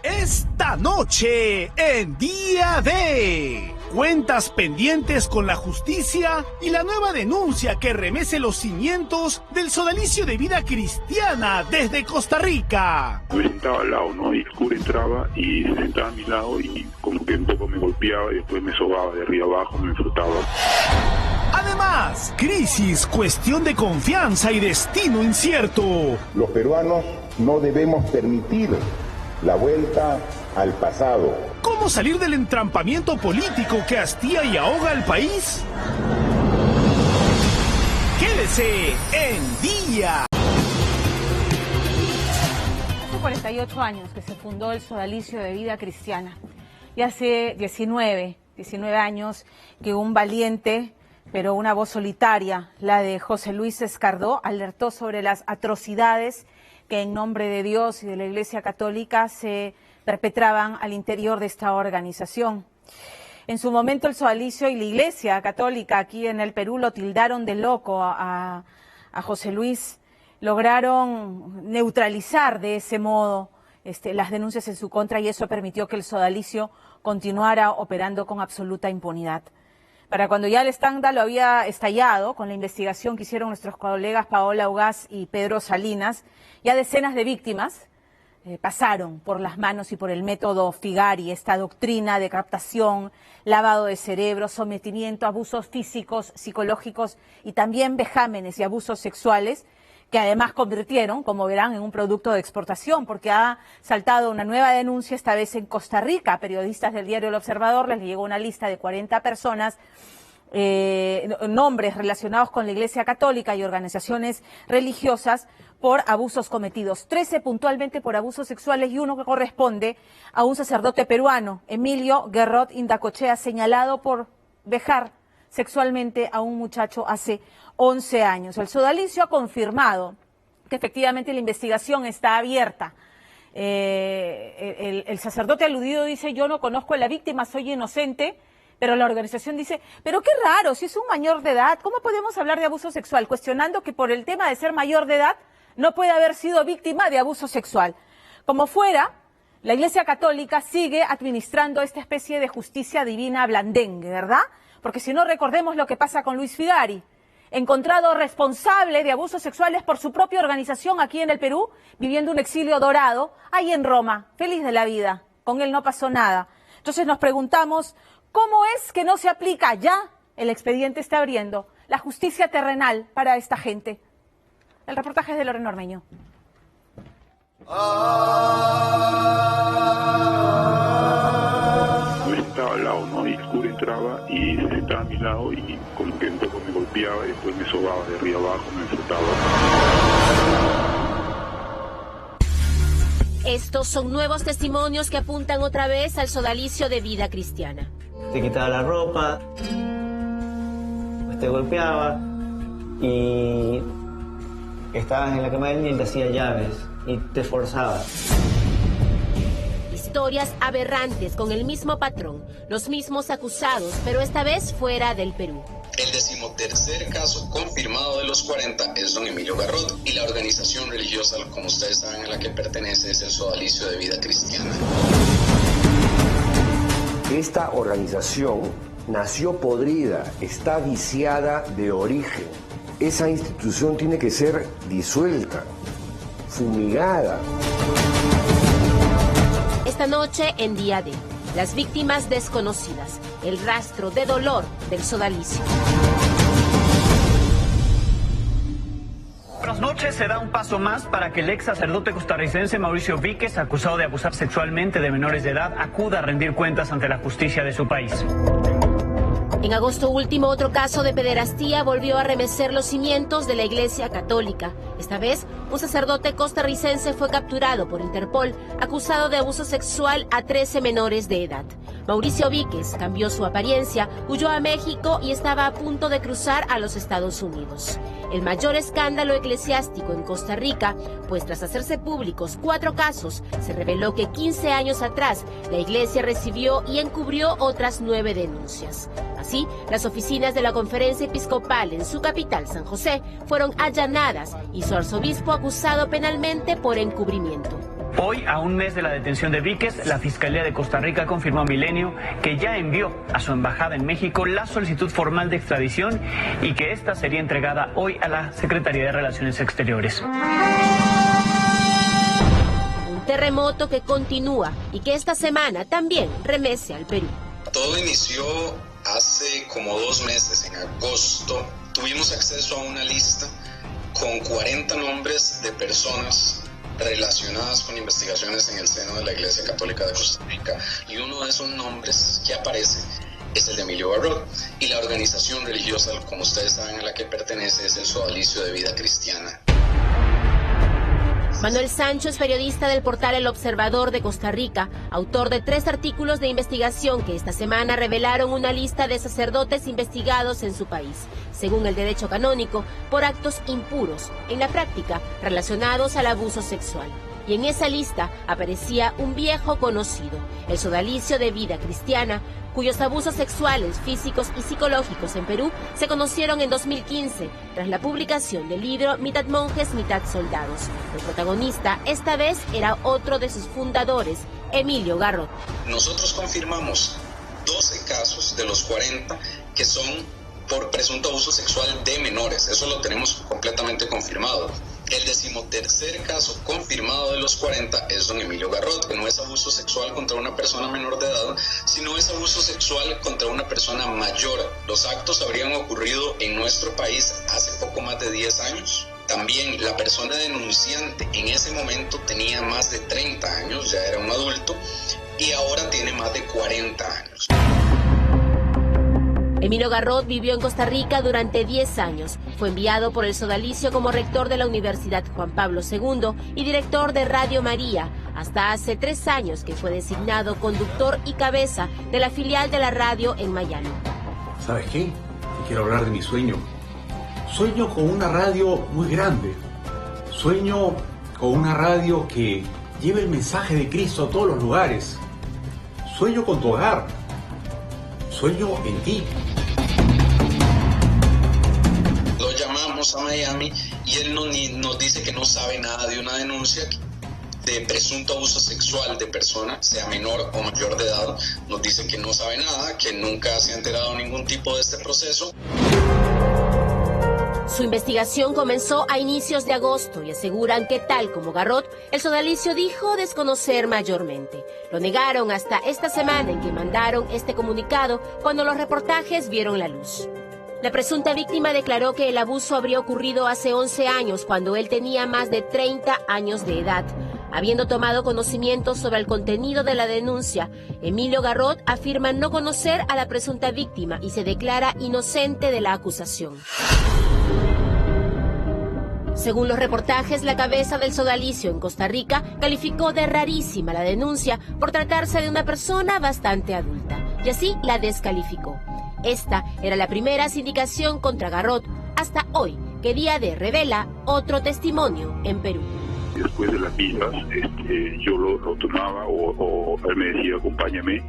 S4: Esta noche, en Día D, cuentas pendientes con la justicia y la nueva denuncia que remece los cimientos del sodalicio de vida cristiana desde Costa Rica.
S7: Me sentaba al lado, ¿no? Y el cura entraba y se sentaba a mi lado y como que un poco me golpeaba y después me sobaba de arriba abajo, me frotaba.
S4: Además, crisis, cuestión de confianza y destino incierto.
S8: Los peruanos no debemos permitir la vuelta al pasado.
S4: ¿Cómo salir del entrampamiento político que hastía y ahoga al país? Quédese en Día.
S1: Hace 48 años que se fundó el sodalicio de vida cristiana. Y hace 19 años que un valiente, pero una voz solitaria, la de José Luis Escardó, alertó sobre las atrocidades que en nombre de Dios y de la Iglesia Católica se perpetraban al interior de esta organización. En su momento el sodalicio y la Iglesia Católica aquí en el Perú lo tildaron de loco a a José Luis, lograron neutralizar de ese modo las denuncias en su contra, y eso permitió que el sodalicio continuara operando con absoluta impunidad. Para cuando ya el escándalo había estallado, con la investigación que hicieron nuestros colegas Paola Ugaz y Pedro Salinas, ya decenas de víctimas pasaron por las manos y por el método Figari, esta doctrina de captación, lavado de cerebro, sometimiento, abusos físicos, psicológicos y también vejámenes y abusos sexuales, que además convirtieron, como verán, en un producto de exportación, porque ha saltado una nueva denuncia, esta vez en Costa Rica. A periodistas del diario El Observador les llegó una lista de 40 personas, nombres relacionados con la Iglesia Católica y organizaciones religiosas, por abusos cometidos, 13 puntualmente por abusos sexuales y uno que corresponde a un sacerdote peruano, Emilio Guerrot Indacochea, señalado por vejar sexualmente a un muchacho hace 11 años. El sodalicio ha confirmado que efectivamente la investigación está abierta. El sacerdote aludido dice: yo no conozco a la víctima, soy inocente, pero la organización dice: pero qué raro, si es un mayor de edad, ¿cómo podemos hablar de abuso sexual? Cuestionando que por el tema de ser mayor de edad no puede haber sido víctima de abuso sexual. Como fuera, la Iglesia Católica sigue administrando esta especie de justicia divina blandengue, ¿verdad? Porque si no, recordemos lo que pasa con Luis Figari, encontrado responsable de abusos sexuales por su propia organización aquí en el Perú, viviendo un exilio dorado, ahí en Roma, feliz de la vida. Con él no pasó nada. Entonces nos preguntamos, ¿cómo es que no se aplica ya? El expediente está abriendo la justicia terrenal para esta gente. El reportaje es de Lorena Ormeño.
S7: Yo estaba al lado, ¿no? Y el cura entraba y se sentaba a mi lado y como que un poco me golpeaba y después me sobaba de arriba abajo, me frotaba.
S20: Estos son nuevos testimonios que apuntan otra vez al sodalicio de vida cristiana.
S11: Te quitaba la ropa, pues te golpeaba y estabas en la cama de él y te hacía llaves y te forzaba.
S20: Historias aberrantes con el mismo patrón, los mismos acusados, pero esta vez fuera del Perú.
S3: El 13º caso confirmado de los 40 es don Emilio Guerrot, y la organización religiosa, como ustedes saben, a la que pertenece es el Sodalicio de Vida Cristiana.
S6: Esta organización nació podrida, está viciada de origen. Esa institución tiene que ser disuelta, fumigada.
S20: Esta noche en Día D, las víctimas desconocidas, el rastro de dolor del sodalicio.
S5: Buenas noches. Se da un paso más para que el ex sacerdote costarricense Mauricio Víquez, acusado de abusar sexualmente de menores de edad, acuda a rendir cuentas ante la justicia de su país.
S20: En agosto último, otro caso de pederastía volvió a remecer los cimientos de la Iglesia Católica. Esta vez, un sacerdote costarricense fue capturado por Interpol, acusado de abuso sexual a 13 menores de edad. Mauricio Víquez cambió su apariencia, huyó a México y estaba a punto de cruzar a los Estados Unidos. El mayor escándalo eclesiástico en Costa Rica, pues tras hacerse públicos 4 casos, se reveló que 15 años atrás la Iglesia recibió y encubrió otras 9 denuncias. Así, las oficinas de la Conferencia Episcopal en su capital, San José, fueron allanadas y su arzobispo acusado penalmente por encubrimiento.
S5: Hoy, a un mes de la detención de Víquez, la Fiscalía de Costa Rica confirmó a Milenio que ya envió a su embajada en México la solicitud formal de extradición y que esta sería entregada hoy a la Secretaría de Relaciones Exteriores.
S20: Un terremoto que continúa y que esta semana también remece al Perú.
S3: Todo inició hace como 2 meses, en agosto. Tuvimos acceso a una lista con 40 nombres de personas relacionadas con investigaciones en el seno de la Iglesia Católica de Costa Rica, y uno de esos nombres que aparece es el de Emilio Guerrot, y la organización religiosa, como ustedes saben, a la que pertenece es el Sodalicio de Vida Cristiana.
S20: Manuel Sancho es periodista del portal El Observador de Costa Rica, autor de 3 artículos de investigación que esta semana revelaron una lista de sacerdotes investigados en su país, según el derecho canónico, por actos impuros, en la práctica relacionados al abuso sexual. y en esa lista aparecía un viejo conocido, el Sodalicio de Vida Cristiana, cuyos abusos sexuales, físicos y psicológicos en Perú se conocieron en 2015, tras la publicación del libro Mitad monjes, mitad soldados. El protagonista esta vez era otro de sus fundadores, Emilio Garrot.
S3: Nosotros confirmamos 12 casos de los 40 que son por presunto abuso sexual de menores. Eso lo tenemos completamente confirmado. El 13º caso confirmado de los 40 es don Emilio Garrot, que no es abuso sexual contra una persona menor de edad, sino es abuso sexual contra una persona mayor. Los actos habrían ocurrido en nuestro país hace poco más de 10 años. También la persona denunciante en ese momento tenía más de 30 años, ya era un adulto, y ahora tiene más de 40 años.
S20: Emilio Garrot vivió en Costa Rica durante 10 años. Fue enviado por el Sodalicio como rector de la Universidad Juan Pablo II y director de Radio María, hasta hace 3 años que fue designado conductor y cabeza de la filial de la radio en Miami.
S9: ¿Sabes qué? Te quiero hablar de mi sueño. Sueño con una radio muy grande. Sueño con una radio que lleve el mensaje de Cristo a todos los lugares. Sueño con tu hogar. Sueño en ti.
S3: Lo llamamos a Miami y él nos dice que no sabe nada de una denuncia de presunto abuso sexual de persona, sea menor o mayor de edad. Nos dice que no sabe nada, que nunca se ha enterado de ningún tipo de este proceso.
S20: Su investigación comenzó a inicios de agosto y aseguran que, tal como Garrot, el Sodalicio dijo desconocer mayormente. Lo negaron hasta esta semana en que mandaron este comunicado cuando los reportajes vieron la luz. La presunta víctima declaró que el abuso habría ocurrido hace 11 años cuando él tenía más de 30 años de edad. Habiendo tomado conocimiento sobre el contenido de la denuncia, Emilio Garrot afirma no conocer a la presunta víctima y se declara inocente de la acusación. Según los reportajes, la cabeza del Sodalicio en Costa Rica calificó de rarísima la denuncia por tratarse de una persona bastante adulta, y así la descalificó. Esta era la primera sindicación contra Garrot, hasta hoy, que Día D revela otro testimonio en Perú.
S7: Después de las misas, yo lo tomaba o él me decía, acompáñame,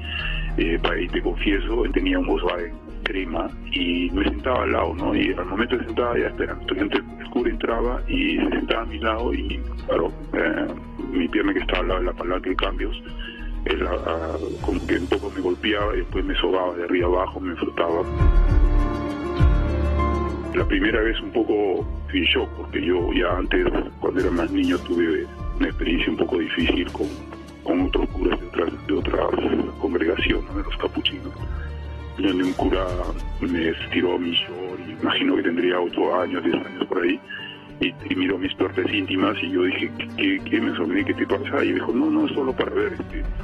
S7: para ir te confieso. Él tenía un Volkswagen crema y me sentaba al lado, ¿no? Y al momento de sentar ya esperando. Entonces el cura entraba y se sentaba a mi lado y, claro, mi pierna que estaba al lado de la palanca de cambios, él como que un poco me golpeaba y después me sobaba de arriba abajo, me frotaba. La primera vez un poco en shock, porque yo ya antes, cuando era más niño, tuve una experiencia un poco difícil con otros curas de otras congregaciones, de los capuchinos, donde un cura me tiró mi short, y imagino que tendría 8 años, 10 años por ahí, y miró mis partes íntimas y yo dije, ¿qué me sorprendí? ¿Qué te pasa? Y dijo, no, es solo para ver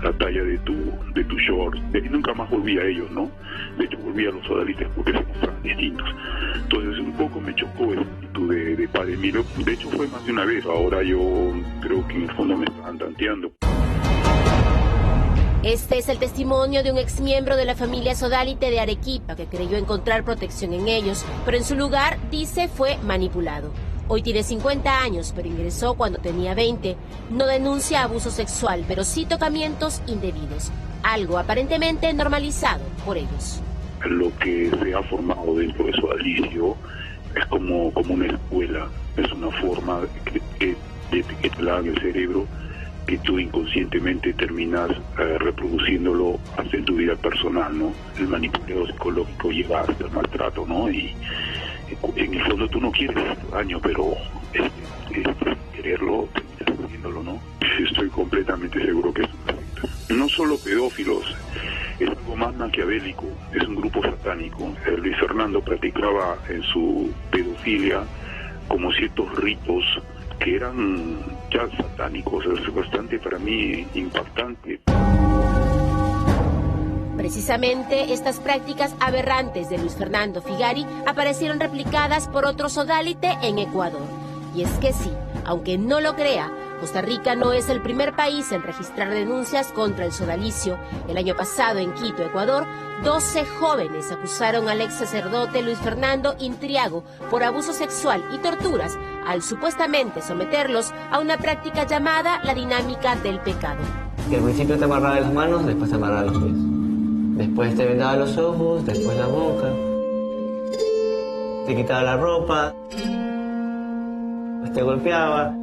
S7: la talla de tu short. Y nunca más volví a ellos, ¿no? De hecho, volví a los sodalistas porque se mostraban distintos. Entonces, un poco me chocó esa actitud de padre Emilio. De hecho, fue más de una vez. Ahora yo creo que en el fondo me estaban tanteando.
S20: Este es el testimonio de un exmiembro de la familia sodalite de Arequipa que creyó encontrar protección en ellos, pero en su lugar, dice, fue manipulado. Hoy tiene 50 años, pero ingresó cuando tenía 20. No denuncia abuso sexual, pero sí tocamientos indebidos, algo aparentemente normalizado por ellos.
S7: Lo que se ha formado dentro de Sodalicio es como una escuela, es una forma que te la en el cerebro, que tú inconscientemente terminas reproduciéndolo hasta en tu vida personal, ¿no? El manipuleo psicológico lleva hasta el maltrato, ¿no? Y en el fondo tú no quieres daño, pero quererlo, terminas haciéndolo, ¿no? Estoy completamente seguro que es una secta. No solo pedófilos, es algo más maquiavélico, es un grupo satánico. Luis Fernando practicaba en su pedofilia como ciertos ritos que eran ya satánicos, es bastante para mí impactante.
S20: Precisamente estas prácticas aberrantes de Luis Fernando Figari aparecieron replicadas por otro sodalite en Ecuador. Y es que sí, aunque no lo crea, Costa Rica no es el primer país en registrar denuncias contra el sodalicio. El año pasado, en Quito, Ecuador, 12 jóvenes acusaron al ex sacerdote Luis Fernando Intriago por abuso sexual y torturas al supuestamente someterlos a una práctica llamada la dinámica del pecado.
S11: Que al principio te amarraba las manos, después te amarraba los pies. Después te vendaba los ojos, después la boca. Te quitaba la ropa. Te golpeaba.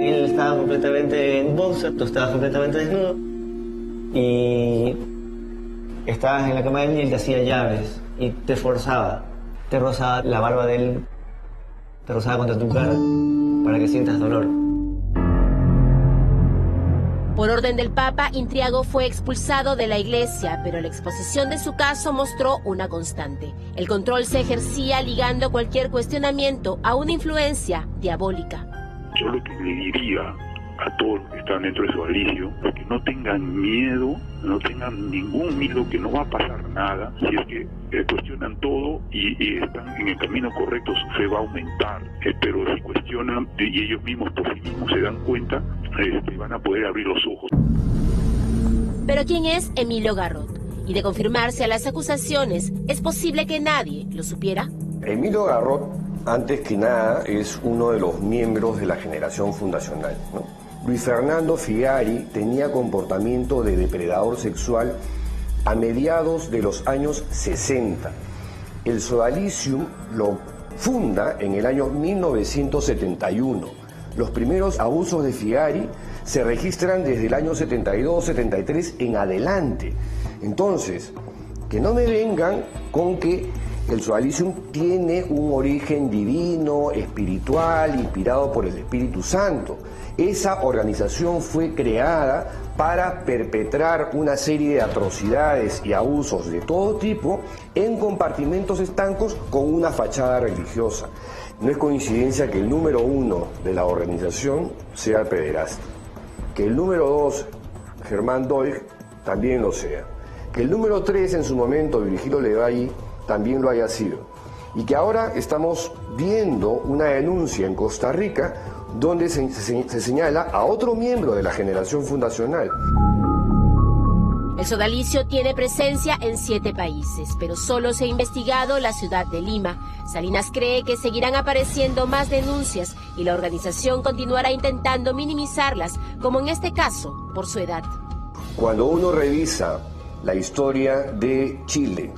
S11: Él estaba completamente en boxer, tú estabas completamente desnudo. Y estabas en la cama de él y él te hacía llaves. Y te forzaba. Te rozaba la barba de él. Te rozaba contra tu cara para que sientas dolor.
S20: Por orden del Papa, Intriago fue expulsado de la iglesia, pero la exposición de su caso mostró una constante. El control se ejercía ligando cualquier cuestionamiento a una influencia diabólica.
S7: Yo lo que le diría a todos los que están dentro de Sodalicio es que no tengan miedo, no tengan ningún miedo, que no va a pasar nada. Si es que cuestionan todo y están en el camino correcto, su fe va a aumentar. Pero si cuestionan y ellos mismos por sí mismos se dan cuenta, van a poder abrir los ojos.
S20: Pero ¿quién es Emilio Garrot? Y de confirmarse a las acusaciones, ¿es posible que nadie lo supiera?
S12: Emilio Garrot, antes que nada, es uno de los miembros de la generación fundacional, ¿no? Luis Fernando Figari tenía comportamiento de depredador sexual a mediados de los años 60. El Sodalicium lo funda en el año 1971. Los primeros abusos de Figari se registran desde el año 72-73 en adelante. Entonces, que no me vengan con que el Sodalicium tiene un origen divino, espiritual, inspirado por el Espíritu Santo. Esa organización fue creada para perpetrar una serie de atrocidades y abusos de todo tipo en compartimentos estancos con una fachada religiosa. No es coincidencia que el número 1 de la organización sea el pederasta, que el número 2, Germán Doig, también lo sea, que el número 3 en su momento, Virgilio Levalli, también lo haya sido, y que ahora estamos viendo una denuncia en Costa Rica donde se señala a otro miembro de la generación fundacional.
S20: El sodalicio tiene presencia en 7 países, pero solo se ha investigado la ciudad de Lima. Salinas cree que seguirán apareciendo más denuncias y la organización continuará intentando minimizarlas, como en este caso, por su edad.
S12: Cuando uno revisa la historia de Chile,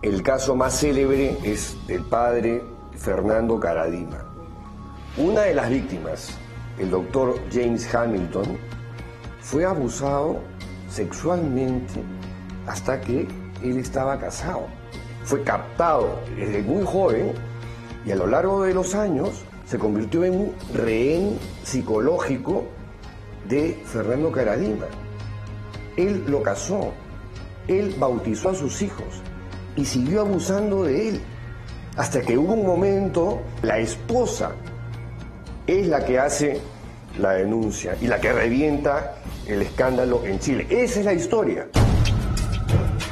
S12: el caso más célebre es del padre Fernando Caradima. Una de las víctimas, el doctor James Hamilton, fue abusado sexualmente hasta que él estaba casado. Fue captado desde muy joven y a lo largo de los años se convirtió en un rehén psicológico de Fernando Caradima. Él lo casó, él bautizó a sus hijos y siguió abusando de él, hasta que hubo un momento, la esposa es la que hace la denuncia y la que revienta el escándalo en Chile. Esa es la historia.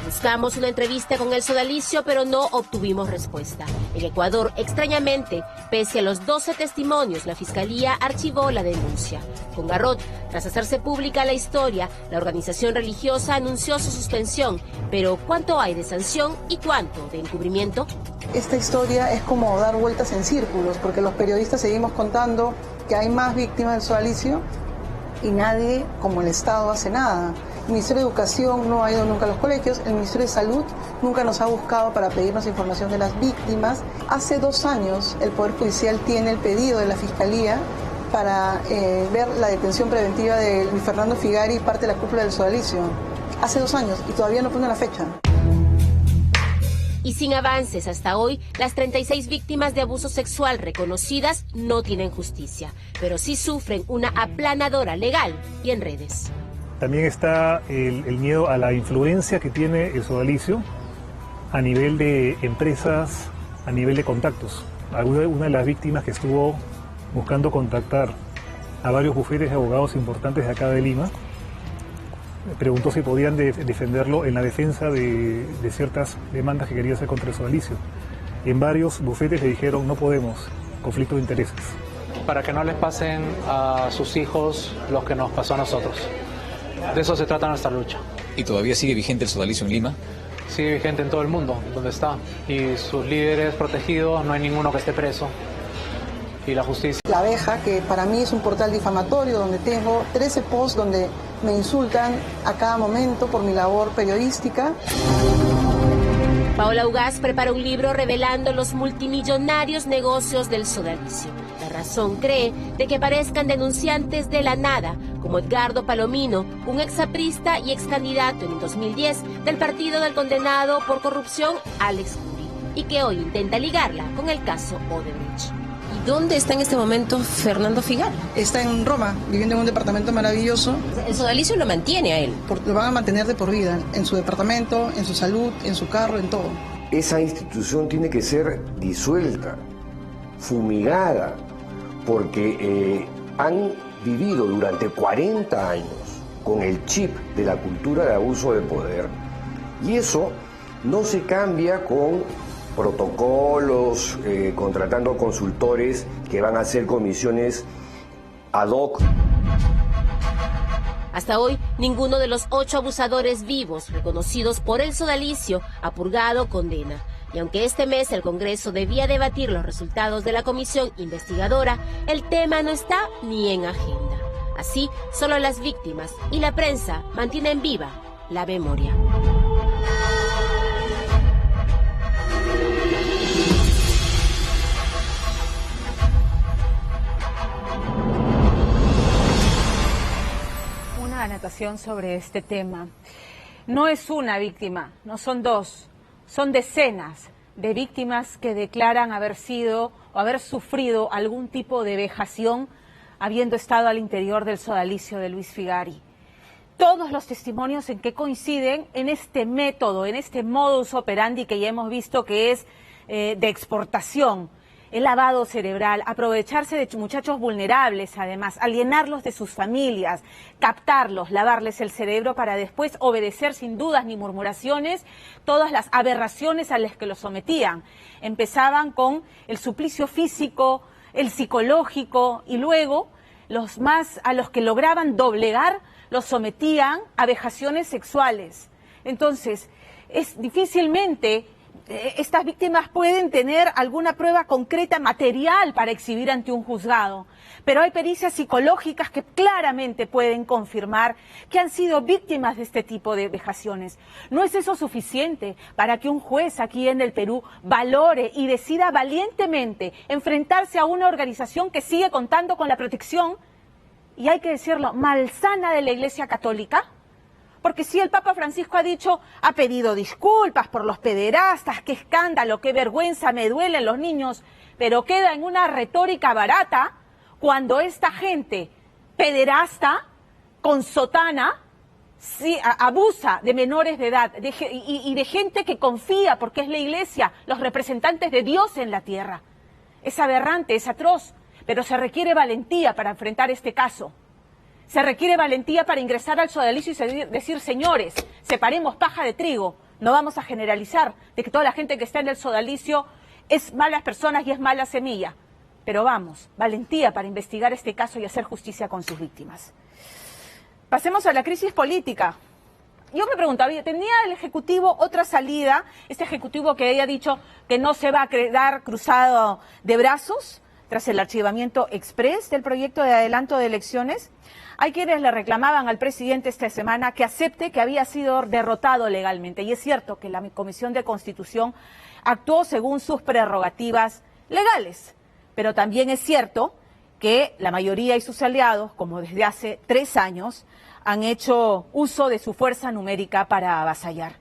S20: Buscamos una entrevista con el sodalicio, pero no obtuvimos respuesta. En Ecuador, extrañamente, pese a los 12 testimonios, la Fiscalía archivó la denuncia. Con Garrot, tras hacerse pública la historia, la organización religiosa anunció su suspensión. Pero ¿cuánto hay de sanción y cuánto de encubrimiento?
S13: Esta historia es como dar vueltas en círculos, porque los periodistas seguimos contando que hay más víctimas del sodalicio y nadie, como el Estado, hace nada. El Ministerio de Educación no ha ido nunca a los colegios, el Ministerio de Salud nunca nos ha buscado para pedirnos información de las víctimas. Hace 2 años el Poder Judicial tiene el pedido de la Fiscalía para ver la detención preventiva de Luis Fernando Figari, parte de la cúpula del sodalicio. Hace 2 años y todavía no pone la fecha.
S20: Y sin avances hasta hoy, las 36 víctimas de abuso sexual reconocidas no tienen justicia, pero sí sufren una aplanadora legal y en redes.
S15: También está el miedo a la influencia que tiene el sodalicio a nivel de empresas, a nivel de contactos. Una de las víctimas que estuvo buscando contactar a varios bufetes de abogados importantes de acá de Lima, preguntó si podían defenderlo en la defensa de ciertas demandas que quería hacer contra el sodalicio. En varios bufetes le dijeron no podemos, conflicto de intereses.
S16: para que no les pasen a sus hijos lo que nos pasó a nosotros. De eso se trata nuestra lucha.
S17: ¿Y todavía sigue vigente el sodalicio en Lima?
S16: Sigue vigente en todo el mundo, donde está. Y sus líderes protegidos, no hay ninguno que esté preso. Y la justicia.
S13: La Abeja, que para mí es un portal difamatorio donde tengo 13 posts donde me insultan a cada momento por mi labor periodística.
S20: Paola Ugaz prepara un libro revelando los multimillonarios negocios del sodalicio. La Razón cree de que aparezcan denunciantes de la nada, como Edgardo Palomino, un exaprista y excandidato en el 2010 del partido del condenado por corrupción Alex Curi, y que hoy intenta ligarla con el caso Odebrecht. ¿Y dónde está en este momento Fernando Figal?
S13: Está en Roma, viviendo en un departamento maravilloso.
S20: El sodalicio lo mantiene a él.
S13: Lo van a mantener de por vida, en su departamento, en su salud, en su carro, en todo.
S12: Esa institución tiene que ser disuelta, fumigada, porque han vivido durante 40 años con el chip de la cultura de abuso de poder, y eso no se cambia con protocolos, contratando consultores que van a hacer comisiones ad hoc.
S20: Hasta hoy, ninguno de los 8 abusadores vivos reconocidos por el sodalicio ha purgado condena. Y aunque este mes el Congreso debía debatir los resultados de la comisión investigadora, el tema no está ni en agenda. Así, solo las víctimas y la prensa mantienen viva la memoria.
S1: Anotación sobre este tema. No es una víctima, no son 2, son decenas de víctimas que declaran haber sido o haber sufrido algún tipo de vejación habiendo estado al interior del sodalicio de Luis Figari. Todos los testimonios en que coinciden en este método, en este modus operandi que ya hemos visto que es de exportación, el lavado cerebral, aprovecharse de muchachos vulnerables, además, alienarlos de sus familias, captarlos, lavarles el cerebro para después obedecer sin dudas ni murmuraciones todas las aberraciones a las que los sometían. Empezaban con el suplicio físico, el psicológico, y luego a los que lograban doblegar los sometían a vejaciones sexuales. Entonces, difícilmente estas víctimas pueden tener alguna prueba concreta material para exhibir ante un juzgado, pero hay pericias psicológicas que claramente pueden confirmar que han sido víctimas de este tipo de vejaciones. ¿No es eso suficiente para que un juez aquí en el Perú valore y decida valientemente enfrentarse a una organización que sigue contando con la protección, y hay que decirlo, malsana de la Iglesia Católica? Porque si el Papa Francisco ha pedido disculpas por los pederastas, qué escándalo, qué vergüenza, me duelen los niños, pero queda en una retórica barata cuando esta gente pederasta, con sotana, abusa de menores de edad y de gente que confía, porque es la Iglesia, los representantes de Dios en la tierra. Es aberrante, es atroz, pero se requiere valentía para enfrentar este caso. Se requiere valentía para ingresar al sodalicio y decir, señores, separemos paja de trigo. No vamos a generalizar de que toda la gente que está en el sodalicio es malas personas y es mala semilla. Pero vamos, valentía para investigar este caso y hacer justicia con sus víctimas. Pasemos a la crisis política. Yo me preguntaba, ¿tenía el Ejecutivo otra salida? Este Ejecutivo que haya dicho que no se va a quedar cruzado de brazos tras el archivamiento exprés del proyecto de adelanto de elecciones. Hay quienes le reclamaban al presidente esta semana que acepte que había sido derrotado legalmente. Y es cierto que la Comisión de Constitución actuó según sus prerrogativas legales. Pero también es cierto que la mayoría y sus aliados, como desde hace 3 años, han hecho uso de su fuerza numérica para avasallar.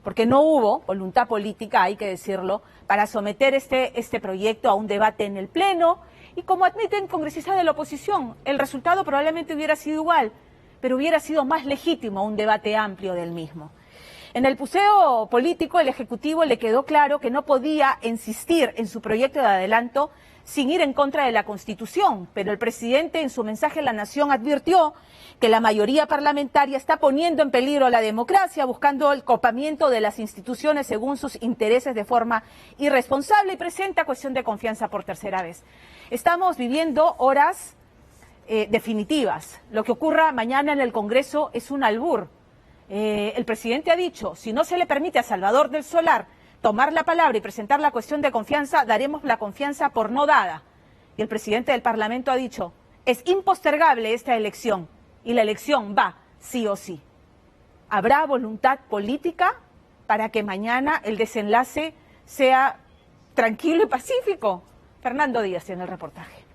S1: Porque no hubo voluntad política, hay que decirlo, para someter este proyecto a un debate en el Pleno. Y como admiten congresistas de la oposición, el resultado probablemente hubiera sido igual, pero hubiera sido más legítimo un debate amplio del mismo. En el puseo político, el Ejecutivo le quedó claro que no podía insistir en su proyecto de adelanto sin ir en contra de la Constitución, pero el presidente en su mensaje a la Nación advirtió que la mayoría parlamentaria está poniendo en peligro la democracia, buscando el copamiento de las instituciones según sus intereses de forma irresponsable y presenta cuestión de confianza por tercera vez. Estamos viviendo horas definitivas. Lo que ocurra mañana en el Congreso es un albur. El presidente ha dicho, si no se le permite a Salvador del Solar tomar la palabra y presentar la cuestión de confianza, daremos la confianza por no dada. Y el presidente del Parlamento ha dicho, es impostergable esta elección y la elección va sí o sí. ¿Habrá voluntad política para que mañana el desenlace sea tranquilo y pacífico? Fernando Díaz tiene el reportaje.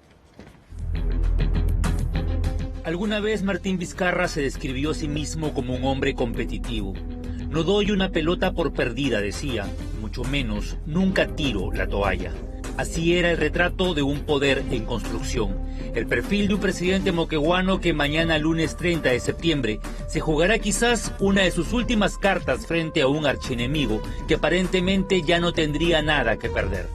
S10: Alguna vez Martín Vizcarra se describió a sí mismo como un hombre competitivo. No doy una pelota por perdida, decía, mucho menos, nunca tiro la toalla. Así era el retrato de un poder en construcción. El perfil de un presidente moqueguano que mañana lunes 30 de septiembre se jugará quizás una de sus últimas cartas frente a un archienemigo que aparentemente ya no tendría nada que perder.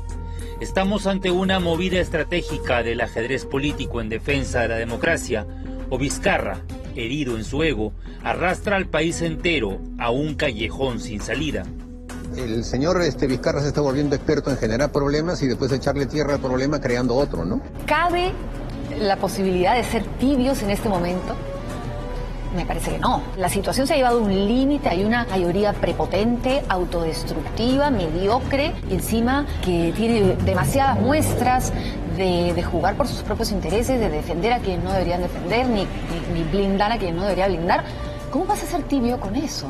S10: ¿Estamos ante una movida estratégica del ajedrez político en defensa de la democracia? ¿O Vizcarra, herido en su ego, arrastra al país entero a un callejón sin salida?
S14: El señor Vizcarra se está volviendo experto en generar problemas y después echarle tierra al problema creando otro, ¿no?
S18: ¿Cabe la posibilidad de ser tibios en este momento? Me parece que no. La situación se ha llevado a un límite, hay una mayoría prepotente, autodestructiva, mediocre, y encima que tiene demasiadas muestras de jugar por sus propios intereses, de defender a quienes no deberían defender, ni blindar a quienes no debería blindar. ¿Cómo vas a ser tibio con eso?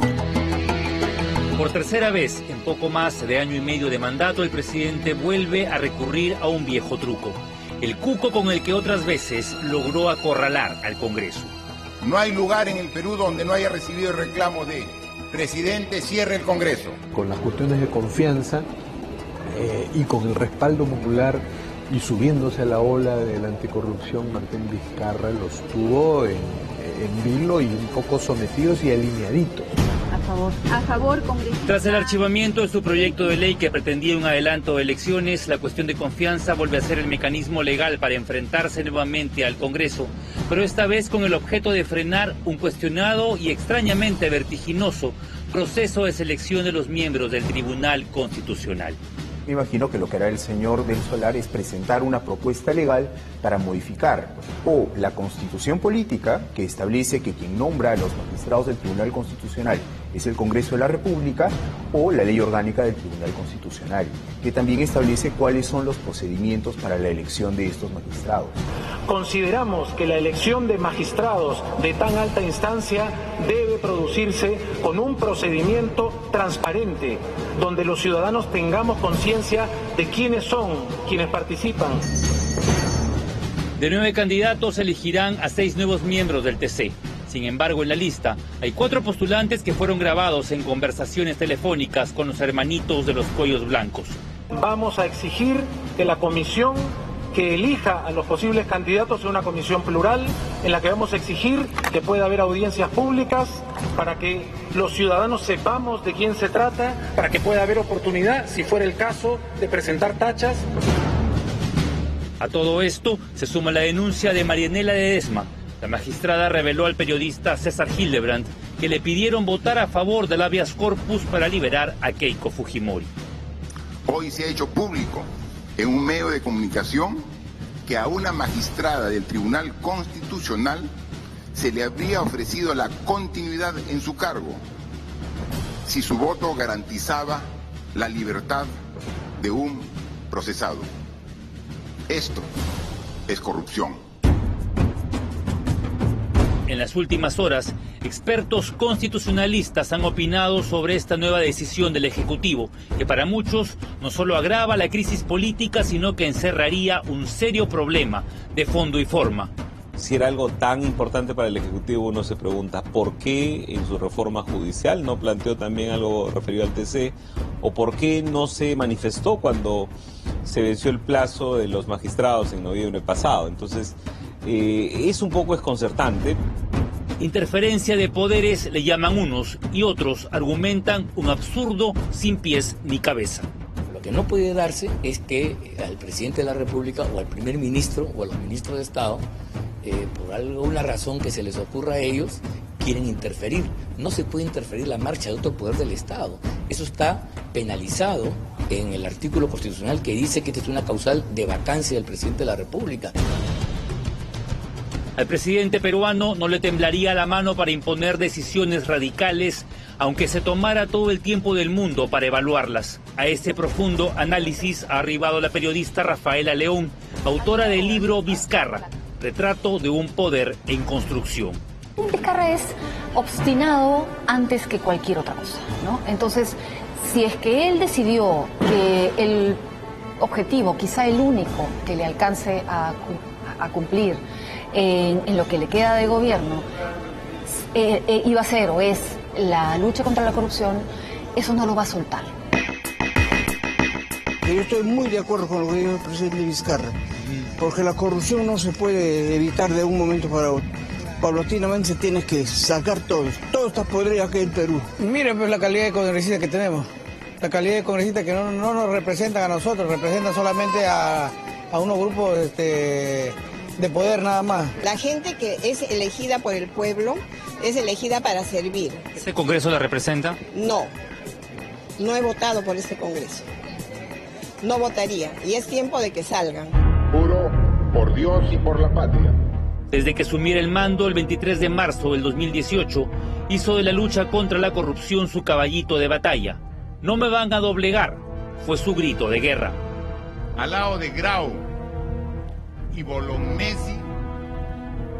S10: Por tercera vez, en poco más de año y medio de mandato, el presidente vuelve a recurrir a un viejo truco. El cuco con el que otras veces logró acorralar al Congreso.
S8: No hay lugar en el Perú donde no haya recibido el reclamo de presidente, cierre el Congreso.
S24: Con las cuestiones de confianza y con el respaldo popular y subiéndose a la ola de la anticorrupción, Martín Vizcarra los tuvo en vilo y un poco sometidos y alineaditos.
S18: A favor, congresista.
S10: Tras el archivamiento de su proyecto de ley que pretendía un adelanto de elecciones, la cuestión de confianza vuelve a ser el mecanismo legal para enfrentarse nuevamente al Congreso, pero esta vez con el objeto de frenar un cuestionado y extrañamente vertiginoso proceso de selección de los miembros del Tribunal Constitucional.
S25: Me imagino que lo que hará el señor del Solar es presentar una propuesta legal para modificar o la Constitución política, que establece que quien nombra a los magistrados del Tribunal Constitucional es el Congreso de la República, o la Ley Orgánica del Tribunal Constitucional, que también establece cuáles son los procedimientos para la elección de estos magistrados.
S26: Consideramos que la elección de magistrados de tan alta instancia debe producirse con un procedimiento transparente, donde los ciudadanos tengamos conciencia de quiénes son quienes participan.
S10: De 9 candidatos elegirán a 6 nuevos miembros del TC. Sin embargo, en la lista hay 4 postulantes que fueron grabados en conversaciones telefónicas con los hermanitos de los cuellos blancos.
S26: Vamos a exigir que la comisión que elija a los posibles candidatos sea una comisión plural, en la que vamos a exigir que pueda haber audiencias públicas para que los ciudadanos sepamos de quién se trata, para que pueda haber oportunidad, si fuera el caso, de presentar tachas.
S10: A todo esto se suma la denuncia de Marianela Ledesma. La magistrada reveló al periodista César Hildebrand que le pidieron votar a favor del habeas corpus para liberar a Keiko Fujimori.
S8: Hoy se ha hecho público en un medio de comunicación que a una magistrada del Tribunal Constitucional se le habría ofrecido la continuidad en su cargo si su voto garantizaba la libertad de un procesado. Esto es corrupción.
S10: En las últimas horas, expertos constitucionalistas han opinado sobre esta nueva decisión del Ejecutivo, que para muchos no solo agrava la crisis política, sino que encerraría un serio problema de fondo y forma.
S27: Si era algo tan importante para el Ejecutivo, uno se pregunta por qué en su reforma judicial no planteó también algo referido al TC, o por qué no se manifestó cuando se venció el plazo de los magistrados en noviembre pasado. Entonces, es un poco desconcertante.
S10: Interferencia de poderes le llaman unos, y otros argumentan un absurdo sin pies ni cabeza.
S2: que no puede darse es que al presidente de la República o al primer ministro o a los ministros de Estado, por alguna razón que se les ocurra a ellos, quieren interferir. No se puede interferir la marcha de otro poder del Estado. Eso está penalizado en el artículo constitucional que dice que esta es una causal de vacancia del presidente de la República.
S10: Al presidente peruano no le temblaría la mano para imponer decisiones radicales, aunque se tomara todo el tiempo del mundo para evaluarlas. A este profundo análisis ha arribado la periodista Rafaela León, autora del libro Vizcarra, retrato de un poder en construcción.
S18: Vizcarra es obstinado antes que cualquier otra cosa, ¿no? Entonces, si es que él decidió que el objetivo, quizá el único que le alcance a cumplir en lo que le queda de gobierno, iba a ser o es la lucha contra la corrupción, eso no lo va a soltar.
S4: Yo estoy muy de acuerdo con lo que dijo el presidente Vizcarra, porque la corrupción no se puede evitar de un momento para otro. Paulatinamente se tiene que sacar todo está podrido aquí en Perú. Miren pues la calidad de congresistas que tenemos, la calidad de congresistas que no nos representan a nosotros, representan solamente a unos grupos de poder nada más.
S6: La gente que es elegida por el pueblo es elegida para servir.
S10: ¿Ese Congreso la representa?
S6: No he votado por este Congreso. No votaría y es tiempo de que salgan.
S8: Juro por Dios y por la patria.
S10: Desde que asumiera el mando el 23 de marzo del 2018, hizo de la lucha contra la corrupción su caballito de batalla. No me van a doblegar, fue su grito de guerra.
S8: Al lado de Grau y Bolognesi,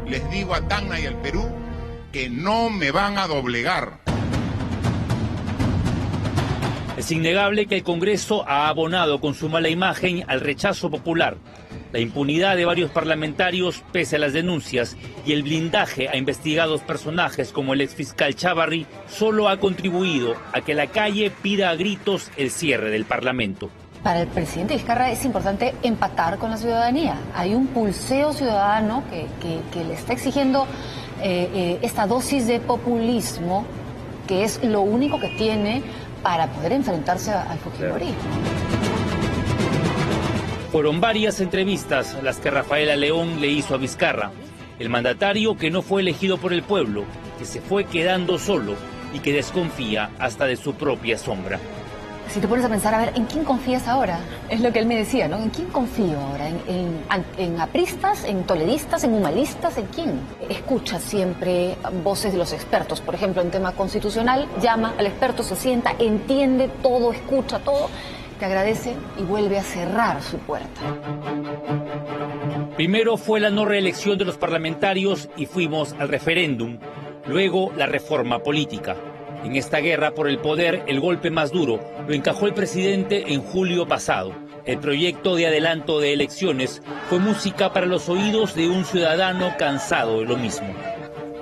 S8: les digo a Tacna y al Perú que no me van a doblegar.
S10: Es innegable que el Congreso ha abonado con su mala imagen al rechazo popular. La impunidad de varios parlamentarios, pese a las denuncias, y el blindaje a investigados personajes como el exfiscal Chávarri, solo ha contribuido a que la calle pida a gritos el cierre del Parlamento.
S18: Para el presidente Vizcarra es importante empatar con la ciudadanía. Hay un pulseo ciudadano que le está exigiendo esta dosis de populismo, que es lo único que tiene para poder enfrentarse al fujimorismo.
S10: Fueron varias entrevistas las que Rafaela León le hizo a Vizcarra, el mandatario que no fue elegido por el pueblo, que se fue quedando solo y que desconfía hasta de su propia sombra.
S18: Si te pones a pensar, a ver, ¿en quién confías ahora? Es lo que él me decía, ¿no? ¿En quién confío ahora? ¿En apristas, en toledistas, en humanistas? ¿En quién? Escucha siempre voces de los expertos. Por ejemplo, en tema constitucional, llama al experto, se sienta, entiende todo, escucha todo, te agradece y vuelve a cerrar su puerta.
S10: Primero fue la no reelección de los parlamentarios y fuimos al referéndum. Luego la reforma política. En esta guerra por el poder, el golpe más duro lo encajó el presidente en julio pasado. El proyecto de adelanto de elecciones fue música para los oídos de un ciudadano cansado de lo mismo.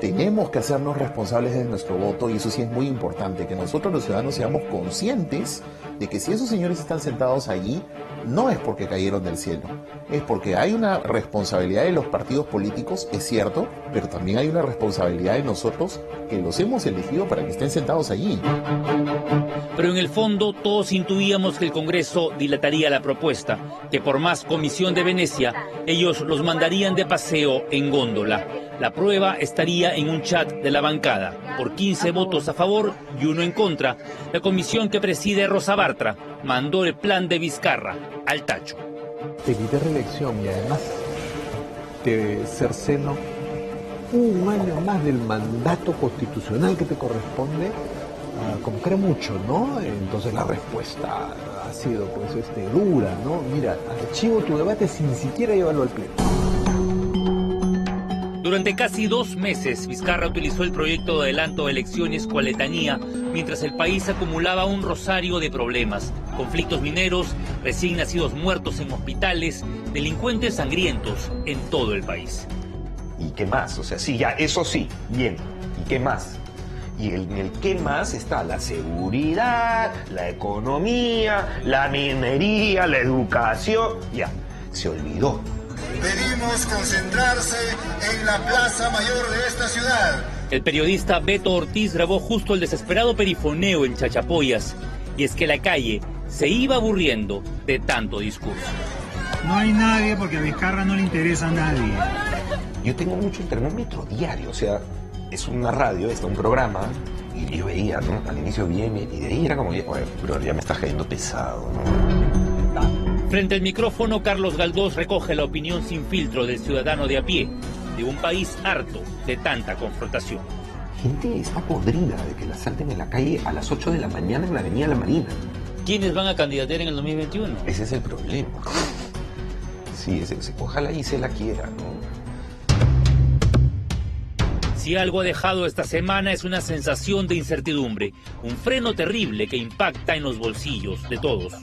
S25: Tenemos que hacernos responsables de nuestro voto y eso sí es muy importante, que nosotros los ciudadanos seamos conscientes de que si esos señores están sentados allí, no es porque cayeron del cielo, es porque hay una responsabilidad de los partidos políticos, es cierto, pero también hay una responsabilidad de nosotros que los hemos elegido para que estén sentados allí.
S10: Pero en el fondo todos intuíamos que el Congreso dilataría la propuesta, que por más Comisión de Venecia, ellos los mandarían de paseo en góndola. La prueba estaría en un chat de la bancada. Por 15 votos a favor y 1 en contra, la comisión que preside Rosa Bartra mandó el plan de Vizcarra al tacho.
S24: Te evité reelección y además te cerceno un año más del mandato constitucional que te corresponde, como que era mucho, ¿no? Entonces la respuesta ha sido pues dura, ¿no? Mira, archivo tu debate sin siquiera llevarlo al pleno.
S10: Durante casi 2 meses, Vizcarra utilizó el proyecto de adelanto de elecciones cual letanía, mientras el país acumulaba un rosario de problemas, conflictos mineros, recién nacidos muertos en hospitales, delincuentes sangrientos en todo el país.
S12: ¿Y qué más? O sea, sí, ya, eso sí, bien. ¿Y qué más? Y en el qué más está la seguridad, la economía, la minería, la educación. Ya, se olvidó.
S19: Pedimos concentrarse en la plaza mayor de esta ciudad.
S10: El periodista Beto Ortiz grabó justo el desesperado perifoneo en Chachapoyas. Y es que la calle se iba aburriendo de tanto discurso.
S3: No hay nadie porque a Vizcarra no le interesa a nadie.
S25: Yo tengo mucho termómetro diario, o sea, es una radio, es un programa, y yo veía, ¿no? Al inicio bien, y de ahí era como, oye, pero ya me está cayendo pesado, ¿no?
S10: Frente al micrófono, Carlos Galdós recoge la opinión sin filtro del ciudadano de a pie, de un país harto de tanta confrontación.
S25: Gente está podrida de que la salten en la calle a las 8 de la mañana en la Avenida La Marina.
S10: ¿Quiénes van a candidatear en el 2021?
S25: Ese es el problema. Sí, ojalá y se la quiera, ¿no?
S10: Si algo ha dejado esta semana es una sensación de incertidumbre, un freno terrible que impacta en los bolsillos de todos.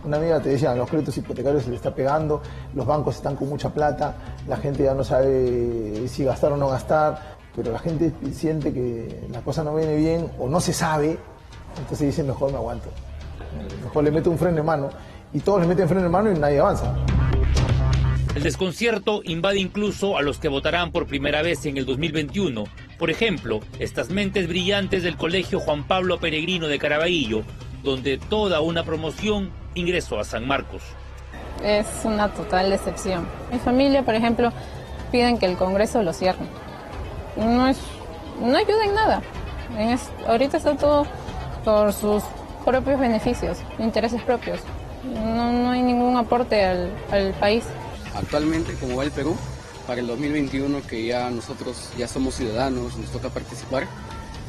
S5: Una amiga te decía, los créditos hipotecarios se le está pegando, los bancos están con mucha plata, la gente ya no sabe si gastar o no gastar, pero la gente siente que la cosa no viene bien o no se sabe, entonces dicen mejor me aguanto, mejor le meto un freno de mano, y todos le meten freno de mano y nadie avanza.
S10: El desconcierto invade incluso a los que votarán por primera vez en el 2021. Por ejemplo, estas mentes brillantes del Colegio Juan Pablo Peregrino de Caraballo, donde toda una promoción ingresó a San Marcos.
S9: Es una total decepción. Mi familia, por ejemplo, piden que el Congreso lo cierre. No ayuda en nada. Ahorita está todo por sus propios beneficios, intereses propios. No hay ningún aporte al país.
S11: Actualmente, como va el Perú, para el 2021, que ya nosotros ya somos ciudadanos, nos toca participar,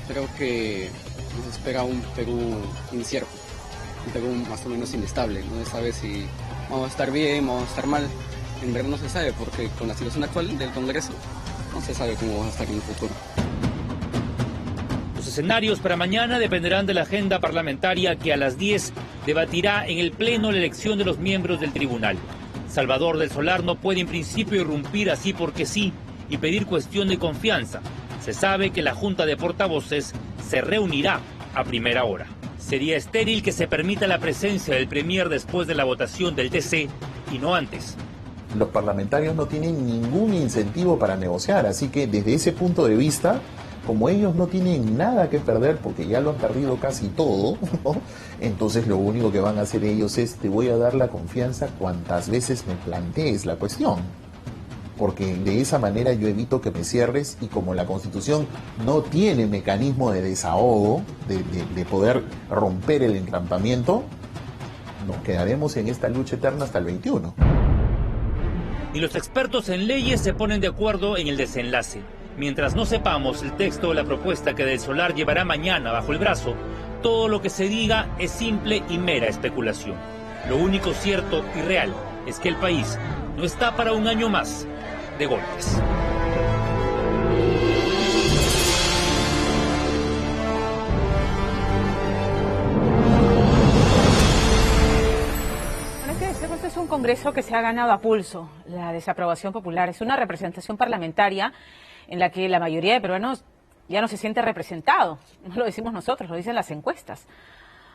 S11: creo que nos espera un Perú incierto, un Perú más o menos inestable. No se sabe si vamos a estar bien, vamos a estar mal. En verdad no se sabe, porque con la situación actual del Congreso no se sabe cómo va a estar en el futuro.
S10: Los escenarios para mañana dependerán de la agenda parlamentaria que a las 10 debatirá en el Pleno la elección de los miembros del tribunal. Salvador del Solar no puede en principio irrumpir así porque sí y pedir cuestión de confianza. Se sabe que la Junta de Portavoces se reunirá a primera hora. Sería estéril que se permita la presencia del Premier después de la votación del TC y no antes.
S21: Los parlamentarios no tienen ningún incentivo para negociar, así que desde ese punto de vista, como ellos no tienen nada que perder porque ya lo han perdido casi todo, ¿no? Entonces lo único que van a hacer ellos es: te voy a dar la confianza cuantas veces me plantees la cuestión, porque de esa manera yo evito que me cierres, y como la Constitución no tiene mecanismo de desahogo, de poder romper el entrampamiento, nos quedaremos en esta lucha eterna hasta el 21.
S10: Y los expertos en leyes se ponen de acuerdo en el desenlace. Mientras no sepamos el texto de la propuesta que Del Solar llevará mañana bajo el brazo, todo lo que se diga es simple y mera especulación. Lo único cierto y real es que el país no está para un año más de golpes.
S1: Este es un Congreso que se ha ganado a pulso la desaprobación popular. Es una representación parlamentaria en la que la mayoría de peruanos ya no se siente representado. No lo decimos nosotros, lo dicen las encuestas,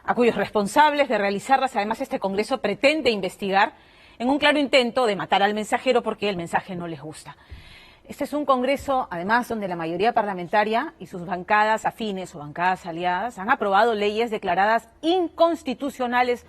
S1: a cuyos responsables de realizarlas además este Congreso pretende investigar en un claro intento de matar al mensajero porque el mensaje no les gusta. Este es un Congreso, además, donde la mayoría parlamentaria y sus bancadas afines o bancadas aliadas han aprobado leyes declaradas inconstitucionales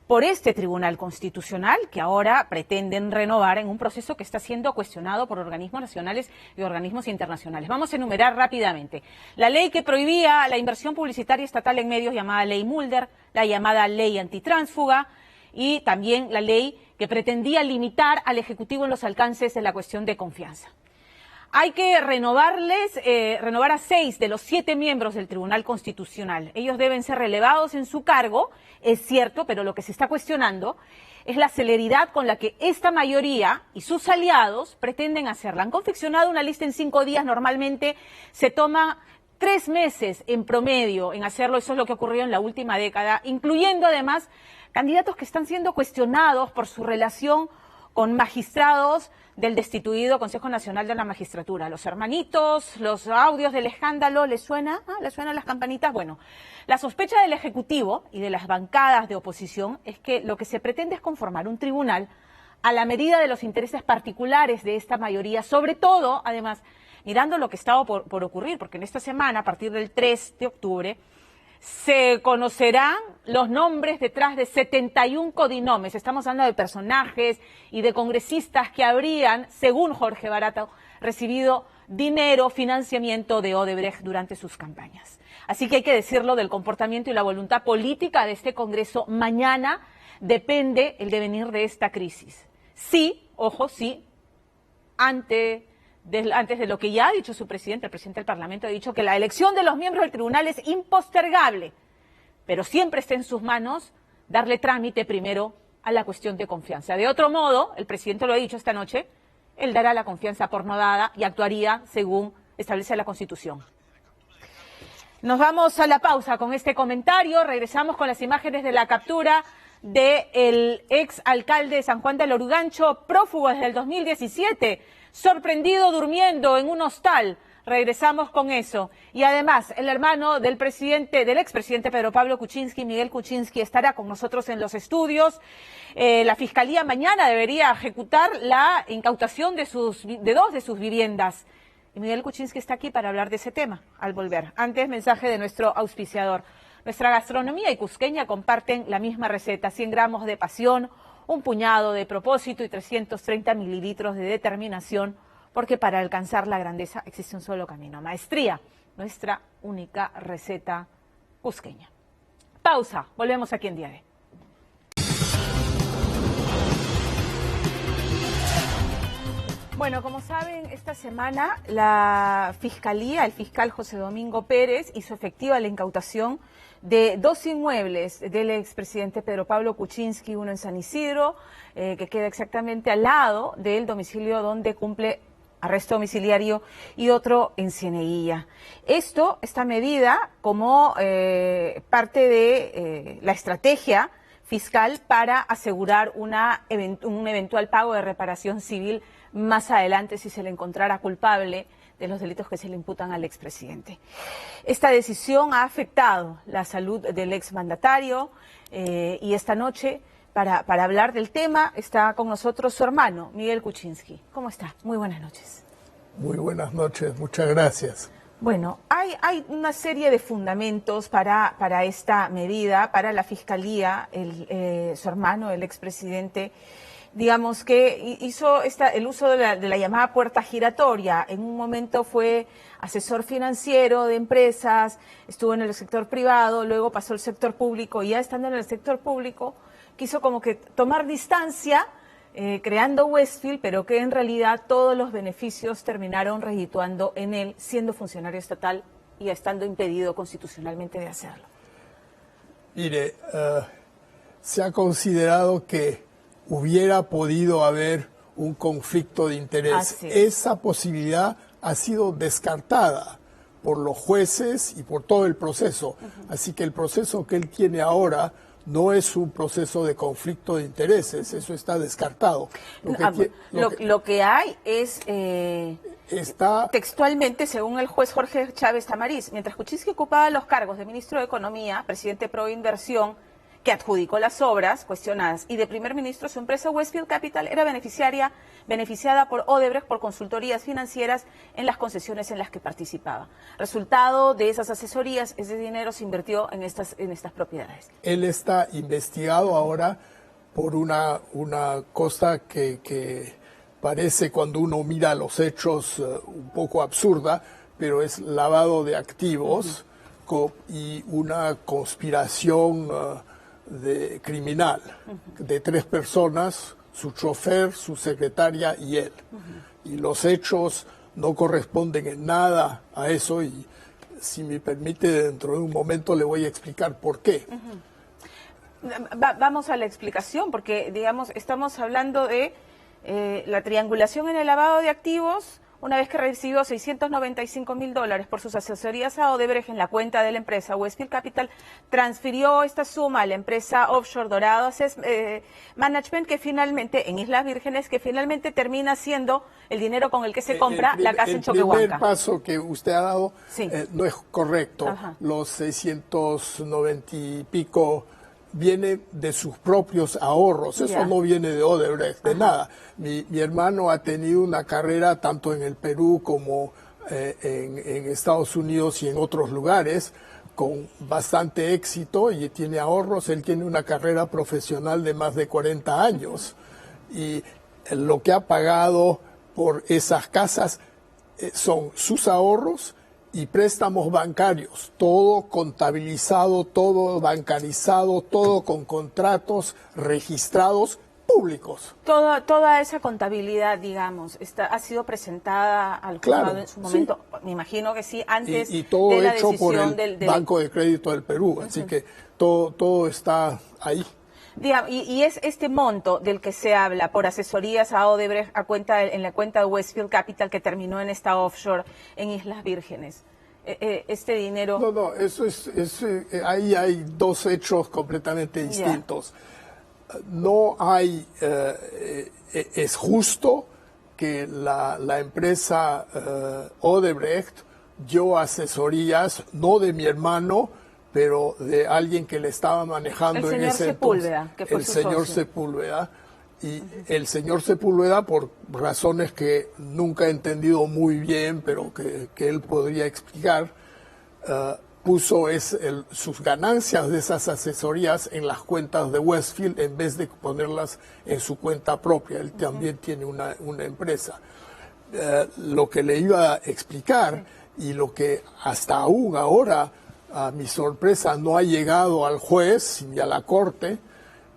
S1: por este Tribunal Constitucional, que ahora pretenden renovar en un proceso que está siendo cuestionado por organismos nacionales y organismos internacionales. Vamos a enumerar rápidamente. La ley que prohibía la inversión publicitaria estatal en medios, llamada Ley Mulder, la llamada Ley Antitránsfuga, y también la ley que pretendía limitar al Ejecutivo en los alcances de la cuestión de confianza. Hay que renovar a 6 de los 7 miembros del Tribunal Constitucional. Ellos deben ser relevados en su cargo, es cierto, pero lo que se está cuestionando es la celeridad con la que esta mayoría y sus aliados pretenden hacerla. Han confeccionado una lista en 5 días, normalmente se toma 3 meses en promedio en hacerlo. Eso es lo que ocurrió en la última década, incluyendo además candidatos que están siendo cuestionados por su relación con magistrados del destituido Consejo Nacional de la Magistratura. Los hermanitos, los audios del escándalo, ¿les suena? ¿Les suenan las campanitas? Bueno, la sospecha del Ejecutivo y de las bancadas de oposición es que lo que se pretende es conformar un tribunal a la medida de los intereses particulares de esta mayoría, sobre todo, además, mirando lo que estaba por ocurrir, porque en esta semana, a partir del 3 de octubre, se conocerán los nombres detrás de 71 codinomes. Estamos hablando de personajes y de congresistas que habrían, según Jorge Barato, recibido dinero, financiamiento de Odebrecht durante sus campañas. Así que hay que decirlo, del comportamiento y la voluntad política de este Congreso. Mañana depende el devenir de esta crisis. Sí, ojo, sí, antes de lo que ya ha dicho su presidente, el presidente del Parlamento ha dicho que la elección de los miembros del tribunal es impostergable, pero siempre está en sus manos darle trámite primero a la cuestión de confianza. De otro modo, el presidente lo ha dicho esta noche, él dará la confianza por no dada y actuaría según establece la Constitución. Nos vamos a la pausa con este comentario, regresamos con las imágenes de la captura del ex alcalde de San Juan del Lurigancho, prófugo desde el 2017, sorprendido durmiendo en un hostal. Regresamos con eso. Y además, el hermano del expresidente Pedro Pablo Kuczynski, Miguel Kuczynski, estará con nosotros en los estudios. La Fiscalía mañana debería ejecutar la incautación de 2 de sus viviendas. Y Miguel Kuczynski está aquí para hablar de ese tema al volver. Antes, mensaje de nuestro auspiciador. Nuestra gastronomía y cusqueña comparten la misma receta: 100 gramos de pasión, un puñado de propósito y 330 mililitros de determinación, porque para alcanzar la grandeza existe un solo camino: maestría, nuestra única receta cusqueña. Pausa, volvemos aquí en Día D. Bueno, como saben, esta semana la Fiscalía, el fiscal José Domingo Pérez, hizo efectiva la incautación de 2 inmuebles del expresidente Pedro Pablo Kuczynski, uno en San Isidro, que queda exactamente al lado del domicilio donde cumple arresto domiciliario, y otro en Cieneguilla. Esta medida como parte de la estrategia fiscal para asegurar un eventual pago de reparación civil más adelante si se le encontrara culpable de los delitos que se le imputan al expresidente. Esta decisión ha afectado la salud del exmandatario y esta noche, para hablar del tema, está con nosotros su hermano, Miguel Kuczynski. ¿Cómo está? Muy buenas noches.
S24: Muy buenas noches, muchas gracias.
S1: Bueno, hay una serie de fundamentos para esta medida, para la Fiscalía. Su hermano, el expresidente, digamos que hizo el uso de la llamada puerta giratoria. En un momento fue asesor financiero de empresas, estuvo en el sector privado, luego pasó al sector público, y ya estando en el sector público quiso como que tomar distancia, creando Westfield, pero que en realidad todos los beneficios terminaron redituando en él, siendo funcionario estatal y estando impedido constitucionalmente de hacerlo.
S24: Mire, se ha considerado que hubiera podido haber un conflicto de interés. Esa posibilidad ha sido descartada por los jueces y por todo el proceso. Así que el proceso que él tiene ahora no es un proceso de conflicto de intereses, eso está descartado.
S1: Lo que hay es, textualmente, según el juez Jorge Chávez Tamariz, mientras Kuczynski ocupaba los cargos de ministro de Economía, presidente Pro Inversión, que adjudicó las obras cuestionadas, y de primer ministro, su empresa Westfield Capital era beneficiada por Odebrecht por consultorías financieras en las concesiones en las que participaba. Resultado de esas asesorías, ese dinero se invirtió en estas propiedades.
S24: Él está investigado ahora por una cosa que parece, cuando uno mira los hechos, un poco absurda, pero es lavado de activos y una conspiración criminal de 3 personas, su chofer, su secretaria y él. Y los hechos no corresponden en nada a eso, y si me permite, dentro de un momento le voy a explicar por qué.
S1: Vamos a la explicación, porque digamos estamos hablando de la triangulación en el lavado de activos. Una vez que recibió $695,000 por sus asesorías a Odebrecht en la cuenta de la empresa Westfield Capital, transfirió esta suma a la empresa offshore Dorado Asset Management, que finalmente, en Islas Vírgenes, que finalmente termina siendo el dinero con el que se compra la casa en Choquehuanca.
S24: El primer paso que usted ha dado no es correcto. Los 690 y pico viene de sus propios ahorros, eso no viene de Odebrecht, de nada. Mi hermano ha tenido una carrera tanto en el Perú como en Estados Unidos y en otros lugares
S7: con bastante éxito y tiene ahorros. Él tiene una carrera profesional de más de 40 años y lo que ha pagado por esas casas son sus ahorros y préstamos bancarios, todo contabilizado, todo bancarizado, todo con contratos registrados públicos.
S1: Toda esa contabilidad, digamos, ha sido presentada al juzgado en su momento. Sí. Me imagino que sí, antes
S7: y todo
S1: de la
S7: hecho
S1: decisión
S7: por el Banco de Crédito del Perú, así que todo está ahí.
S1: Y es este monto del que se habla por asesorías a Odebrecht en la cuenta de Westfield Capital que terminó en esta offshore en Islas Vírgenes. Este dinero...
S7: No, ahí hay dos hechos completamente distintos. No hay... es justo que la empresa Odebrecht dio asesorías, no de mi hermano, pero de alguien que le estaba manejando en ese entonces, el señor Sepúlveda. Y el señor Sepúlveda, por razones que nunca he entendido muy bien, pero que él podría explicar, puso sus ganancias de esas asesorías en las cuentas de Westfield en vez de ponerlas en su cuenta propia. Él también tiene una empresa. Lo que le iba a explicar y lo que hasta aún ahora, a mi sorpresa, no ha llegado al juez ni a la corte,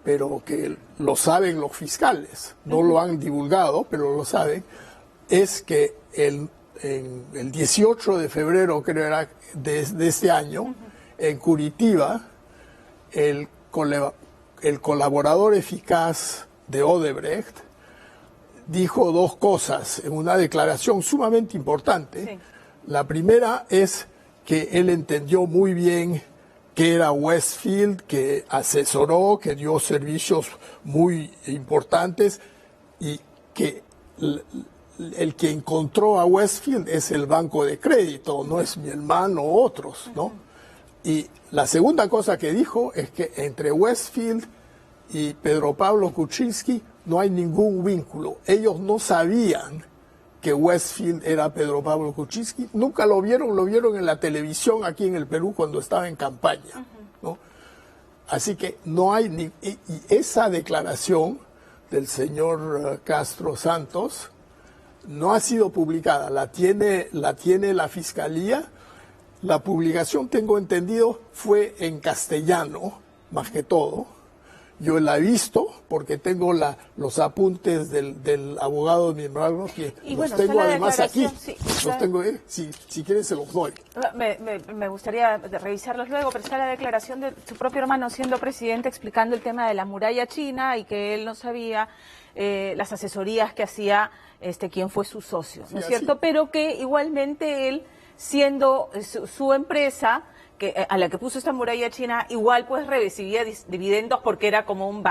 S7: pero que lo saben los fiscales, no lo han divulgado, pero lo saben, es que en el 18 de febrero, creo era de este año, en Curitiba, el colaborador eficaz de Odebrecht dijo dos cosas en una declaración sumamente importante. Sí. La primera es que él entendió muy bien que era Westfield, que asesoró, que dio servicios muy importantes y que el que encontró a Westfield es el Banco de Crédito, no es mi hermano o otros, ¿no? Y la segunda cosa que dijo es que entre Westfield y Pedro Pablo Kuczynski no hay ningún vínculo. Ellos no sabían que Westfield era Pedro Pablo Kuczynski, nunca lo vieron en la televisión aquí en el Perú cuando estaba en campaña, ¿no? Así que no hay y esa declaración del señor Castro Santos no ha sido publicada, la tiene la Fiscalía. La publicación, tengo entendido, fue en castellano, más que todo. Yo la he visto porque tengo los apuntes del abogado de mi hermano, que los tengo además aquí. Sí, los tengo, si quieren se los doy.
S1: Me gustaría revisarlos luego, pero está la declaración de su propio hermano siendo presidente explicando el tema de la muralla china y que él no sabía las asesorías que hacía quien fue su socio, ¿no es cierto? Pero que igualmente él, siendo su empresa, a la que puso esta muralla china, igual pues recibía dividendos porque era como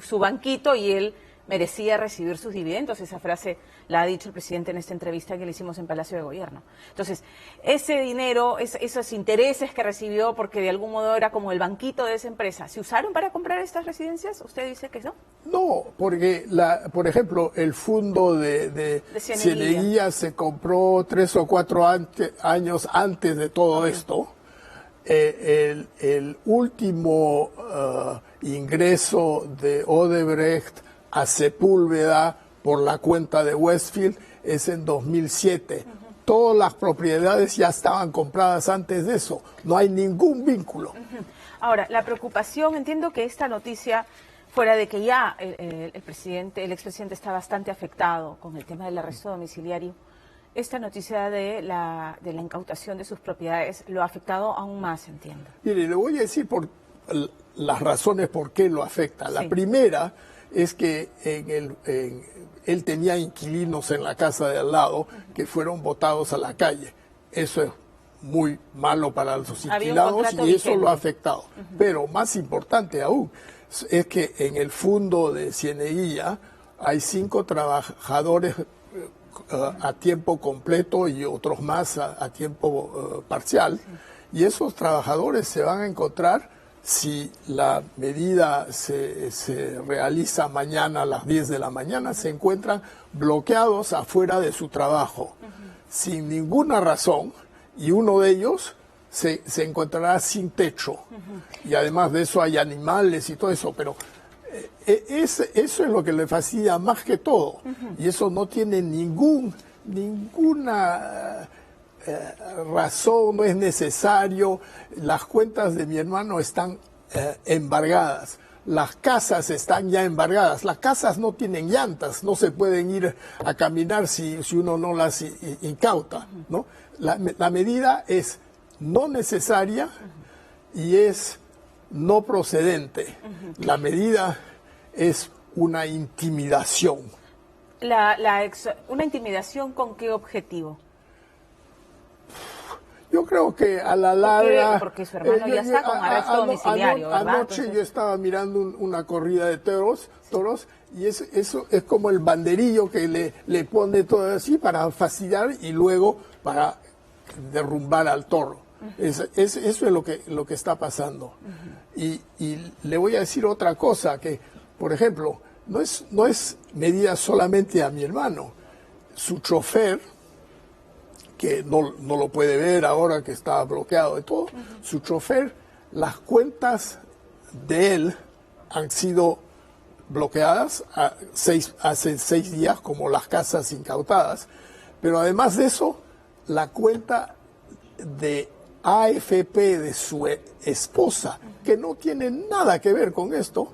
S1: su banquito y él merecía recibir sus dividendos. Esa frase la ha dicho el presidente en esta entrevista que le hicimos en Palacio de Gobierno. Entonces, ese dinero, esos intereses que recibió, porque de algún modo era como el banquito de esa empresa, ¿se usaron para comprar estas residencias? ¿Usted dice que no?
S7: No, porque, por ejemplo, el fondo de Cieneguilla se compró 3 o 4 años antes de todo esto. El último ingreso de Odebrecht a Sepúlveda por la cuenta de Westfield es en 2007. Todas las propiedades ya estaban compradas antes de eso. No hay ningún vínculo.
S1: Ahora, la preocupación, entiendo que esta noticia, fuera de que ya el expresidente está bastante afectado con el tema del arresto domiciliario, esta noticia de la incautación de sus propiedades lo ha afectado aún más, entiendo.
S7: Mire, le voy a decir por las razones por qué lo afecta. La primera es que él tenía inquilinos en la casa de al lado que fueron botados a la calle. Eso es muy malo para los inquilinos y eso lo ha afectado. Pero más importante aún es que en el fondo de Cieneguilla hay 5 trabajadores a tiempo completo y otros más a tiempo parcial. Y esos trabajadores se van a encontrar, si la medida se realiza mañana a las 10 de la mañana, se encuentran bloqueados afuera de su trabajo, sin ninguna razón, y uno de ellos se encontrará sin techo. Y además de eso hay animales y todo eso, pero eso es lo que le fastidia más que todo. Y eso no tiene ninguna razón, no es necesario. Las cuentas de mi hermano están embargadas. Las casas están ya embargadas. Las casas no tienen llantas, no se pueden ir a caminar si uno no las incauta, ¿no? La medida es no necesaria y es no procedente. La medida es una intimidación.
S1: ¿Una intimidación con qué objetivo?
S7: Yo creo que a la larga...
S1: Porque su hermano ya está con arresto domiciliario, ¿verdad?
S7: Anoche yo estaba mirando una corrida de toros y eso es como el banderillo que le pone todo así para fastidiar y luego para derrumbar al toro. Eso es lo que está pasando. Y le voy a decir otra cosa, que, por ejemplo, no es medida solamente a mi hermano. Su chofer, que no lo puede ver ahora que está bloqueado de todo, su chofer, las cuentas de él han sido bloqueadas hace 6 días, como las casas incautadas. Pero además de eso, la cuenta de AFP de su esposa, que no tiene nada que ver con esto,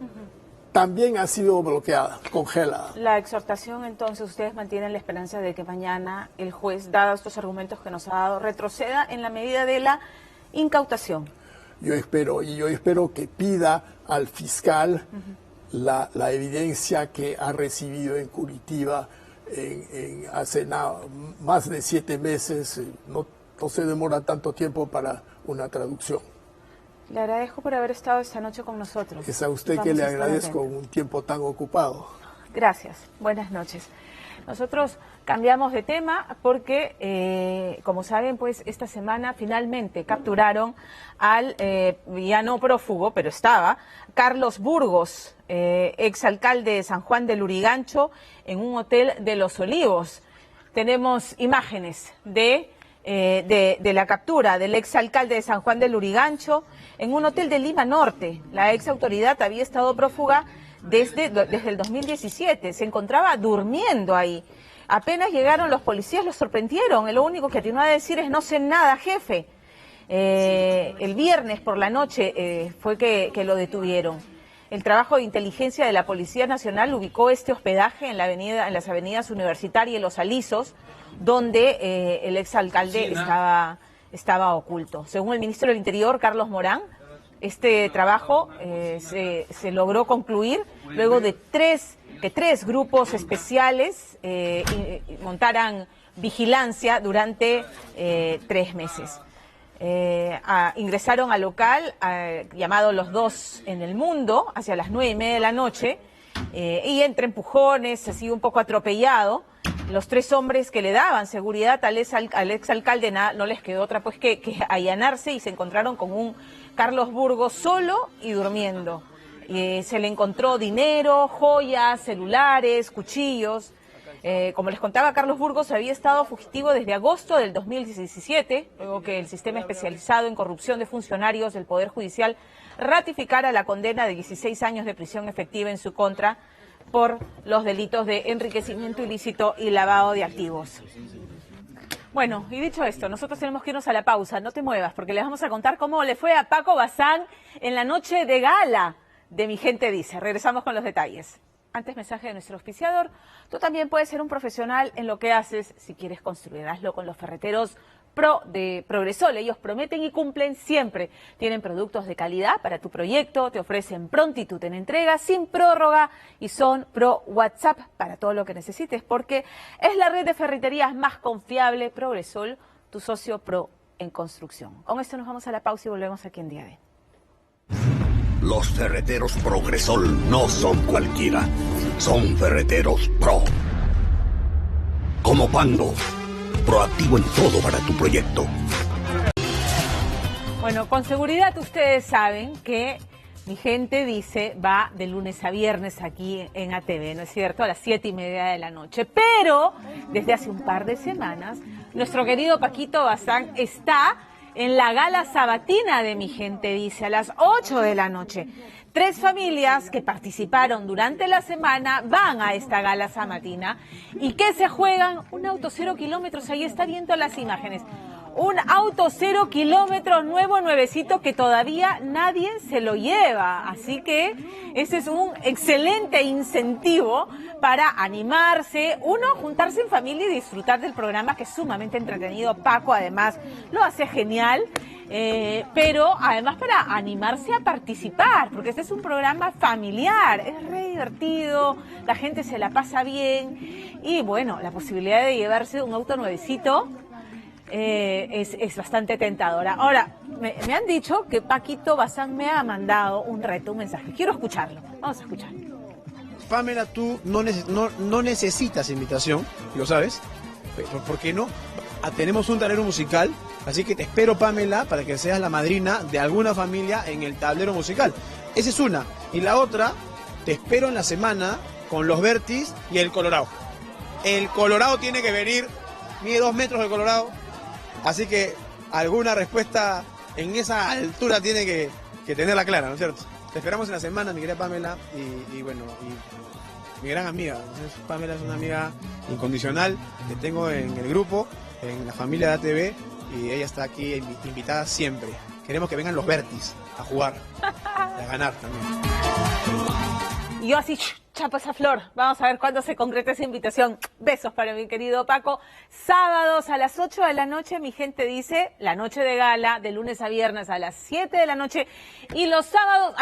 S7: también ha sido bloqueada, congelada.
S1: La exhortación, entonces, ustedes mantienen la esperanza de que mañana el juez, dados estos argumentos que nos ha dado, retroceda en la medida de la incautación.
S7: Yo espero que pida al fiscal la evidencia que ha recibido en Curitiba hace más de 7 meses. No se demora tanto tiempo para una traducción.
S1: Le agradezco por haber estado esta noche con nosotros.
S7: Es a usted que le agradezco un tiempo tan ocupado.
S1: Gracias. Buenas noches. Nosotros cambiamos de tema porque, como saben, pues esta semana finalmente capturaron al ya no prófugo, pero estaba, Carlos Burgos, exalcalde de San Juan del Lurigancho, en un hotel de Los Olivos. Tenemos imágenes de la captura del exalcalde de San Juan del Lurigancho en un hotel de Lima Norte. La ex autoridad había estado prófuga desde el 2017, se encontraba durmiendo ahí. Apenas llegaron los policías, lo sorprendieron. Lo único que atinó a decir es: no sé nada, jefe. El viernes por la noche fue que lo detuvieron. El trabajo de inteligencia de la Policía Nacional ubicó este hospedaje en las avenidas Universitaria y Los Alisos, donde el exalcalde estaba oculto. Según el ministro del Interior, Carlos Morán, este trabajo se logró concluir luego de que tres grupos especiales montaran vigilancia durante 3 meses. Ingresaron al local llamado Los Dos en el Mundo hacia las 9:30 de la noche y entre empujones, así un poco atropellado, los 3 hombres que le daban seguridad al exalcalde no les quedó otra pues que allanarse, y se encontraron con un Carlos Burgos solo y durmiendo. Se le encontró dinero, joyas, celulares, cuchillos. Como les contaba, Carlos Burgos había estado fugitivo desde agosto del 2017, luego que el sistema especializado en corrupción de funcionarios del Poder Judicial ratificara la condena de 16 años de prisión efectiva en su contra por los delitos de enriquecimiento ilícito y lavado de activos. Bueno, y dicho esto, nosotros tenemos que irnos a la pausa. No te muevas, porque les vamos a contar cómo le fue a Paco Bazán en la noche de gala de Mi Gente Dice. Regresamos con los detalles. Antes, mensaje de nuestro auspiciador: tú también puedes ser un profesional en lo que haces. Si quieres construir, hazlo con los ferreteros Pro de Progresol. Ellos prometen y cumplen siempre. Tienen productos de calidad para tu proyecto, te ofrecen prontitud en entrega, sin prórroga, y son Pro WhatsApp para todo lo que necesites, porque es la red de ferreterías más confiable. Progresol, tu socio pro en construcción. Con esto nos vamos a la pausa y volvemos aquí en Día D.
S13: Los ferreteros Progresol no son cualquiera, son ferreteros pro. Como Pando, proactivo en todo para tu proyecto.
S1: Bueno, con seguridad ustedes saben que Mi Gente Dice va de lunes a viernes aquí en ATV, ¿no es cierto? A las 7:30 de la noche. Pero desde hace un par de semanas, nuestro querido Paquito Bazán está en la gala sabatina de Mi Gente Dice, a las 8 de la noche. 3 familias que participaron durante la semana van a esta gala sabatina. ¿Y qué se juegan? Un auto 0 kilómetros, ahí está viendo las imágenes. Un auto 0 kilómetros nuevo, nuevecito, que todavía nadie se lo lleva. Así que ese es un excelente incentivo para animarse, juntarse en familia y disfrutar del programa, que es sumamente entretenido. Paco, además, lo hace genial, pero además para animarse a participar, porque este es un programa familiar, es re divertido, la gente se la pasa bien y, bueno, la posibilidad de llevarse un auto nuevecito es bastante tentadora. Ahora, me han dicho que Paquito Bazán me ha mandado un reto, un mensaje. Quiero escucharlo. Vamos a escuchar.
S14: Pamela, tú no necesitas invitación, lo sabes, pero ¿por qué no? Tenemos un tablero musical, así que te espero, Pamela, para que seas la madrina de alguna familia en el tablero musical. Esa es una. Y la otra, te espero en la semana con los Vertis y el Colorado. El Colorado tiene que venir, mide 2 metros el Colorado. Así que alguna respuesta en esa altura tiene que tenerla clara, ¿no es cierto? Te esperamos en la semana, mi querida Pamela, y mi gran amiga. Entonces, Pamela es una amiga incondicional que tengo en el grupo, en la familia de ATV, y ella está aquí invitada siempre. Queremos que vengan los Vertis a jugar, a ganar también.
S1: Y yo así, chapo esa flor. Vamos a ver cuándo se concreta esa invitación. Besos para mi querido Paco. Sábados a las 8 de la noche, Mi Gente Dice, la noche de gala, de lunes a viernes a las 7 de la noche. Y los sábados,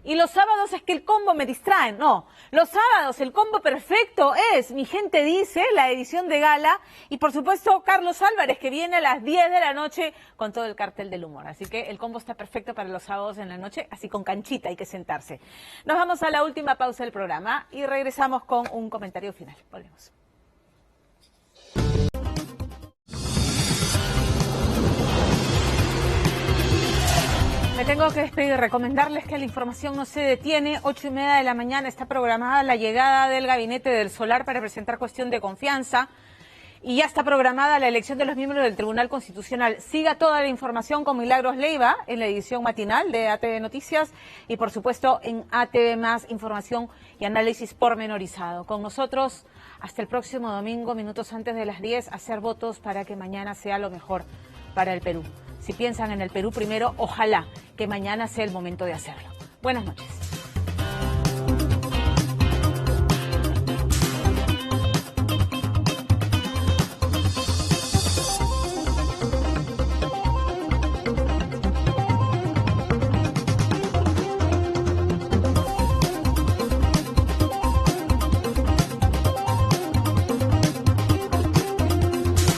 S1: y los sábados es que el combo me distrae. No, los sábados el combo perfecto es Mi Gente Dice, la edición de gala. Y por supuesto, Carlos Álvarez, que viene a las 10 de la noche con todo el cartel del humor. Así que el combo está perfecto para los sábados en la noche, así con canchita, hay que sentarse. Nos vamos a la última pausa del programa y regresamos con un comentario final. Volvemos. Me tengo que despedir, recomendarles que la información no se detiene. 8:30 de la mañana está programada la llegada del Gabinete del Solar para presentar cuestión de confianza. Y ya está programada la elección de los miembros del Tribunal Constitucional. Siga toda la información con Milagros Leiva en la edición matinal de ATV Noticias y, por supuesto, en ATV Más, información y análisis pormenorizado. Con nosotros hasta el próximo domingo, minutos antes de las 10, hacer votos para que mañana sea lo mejor para el Perú. Si piensan en el Perú primero, ojalá que mañana sea el momento de hacerlo. Buenas noches.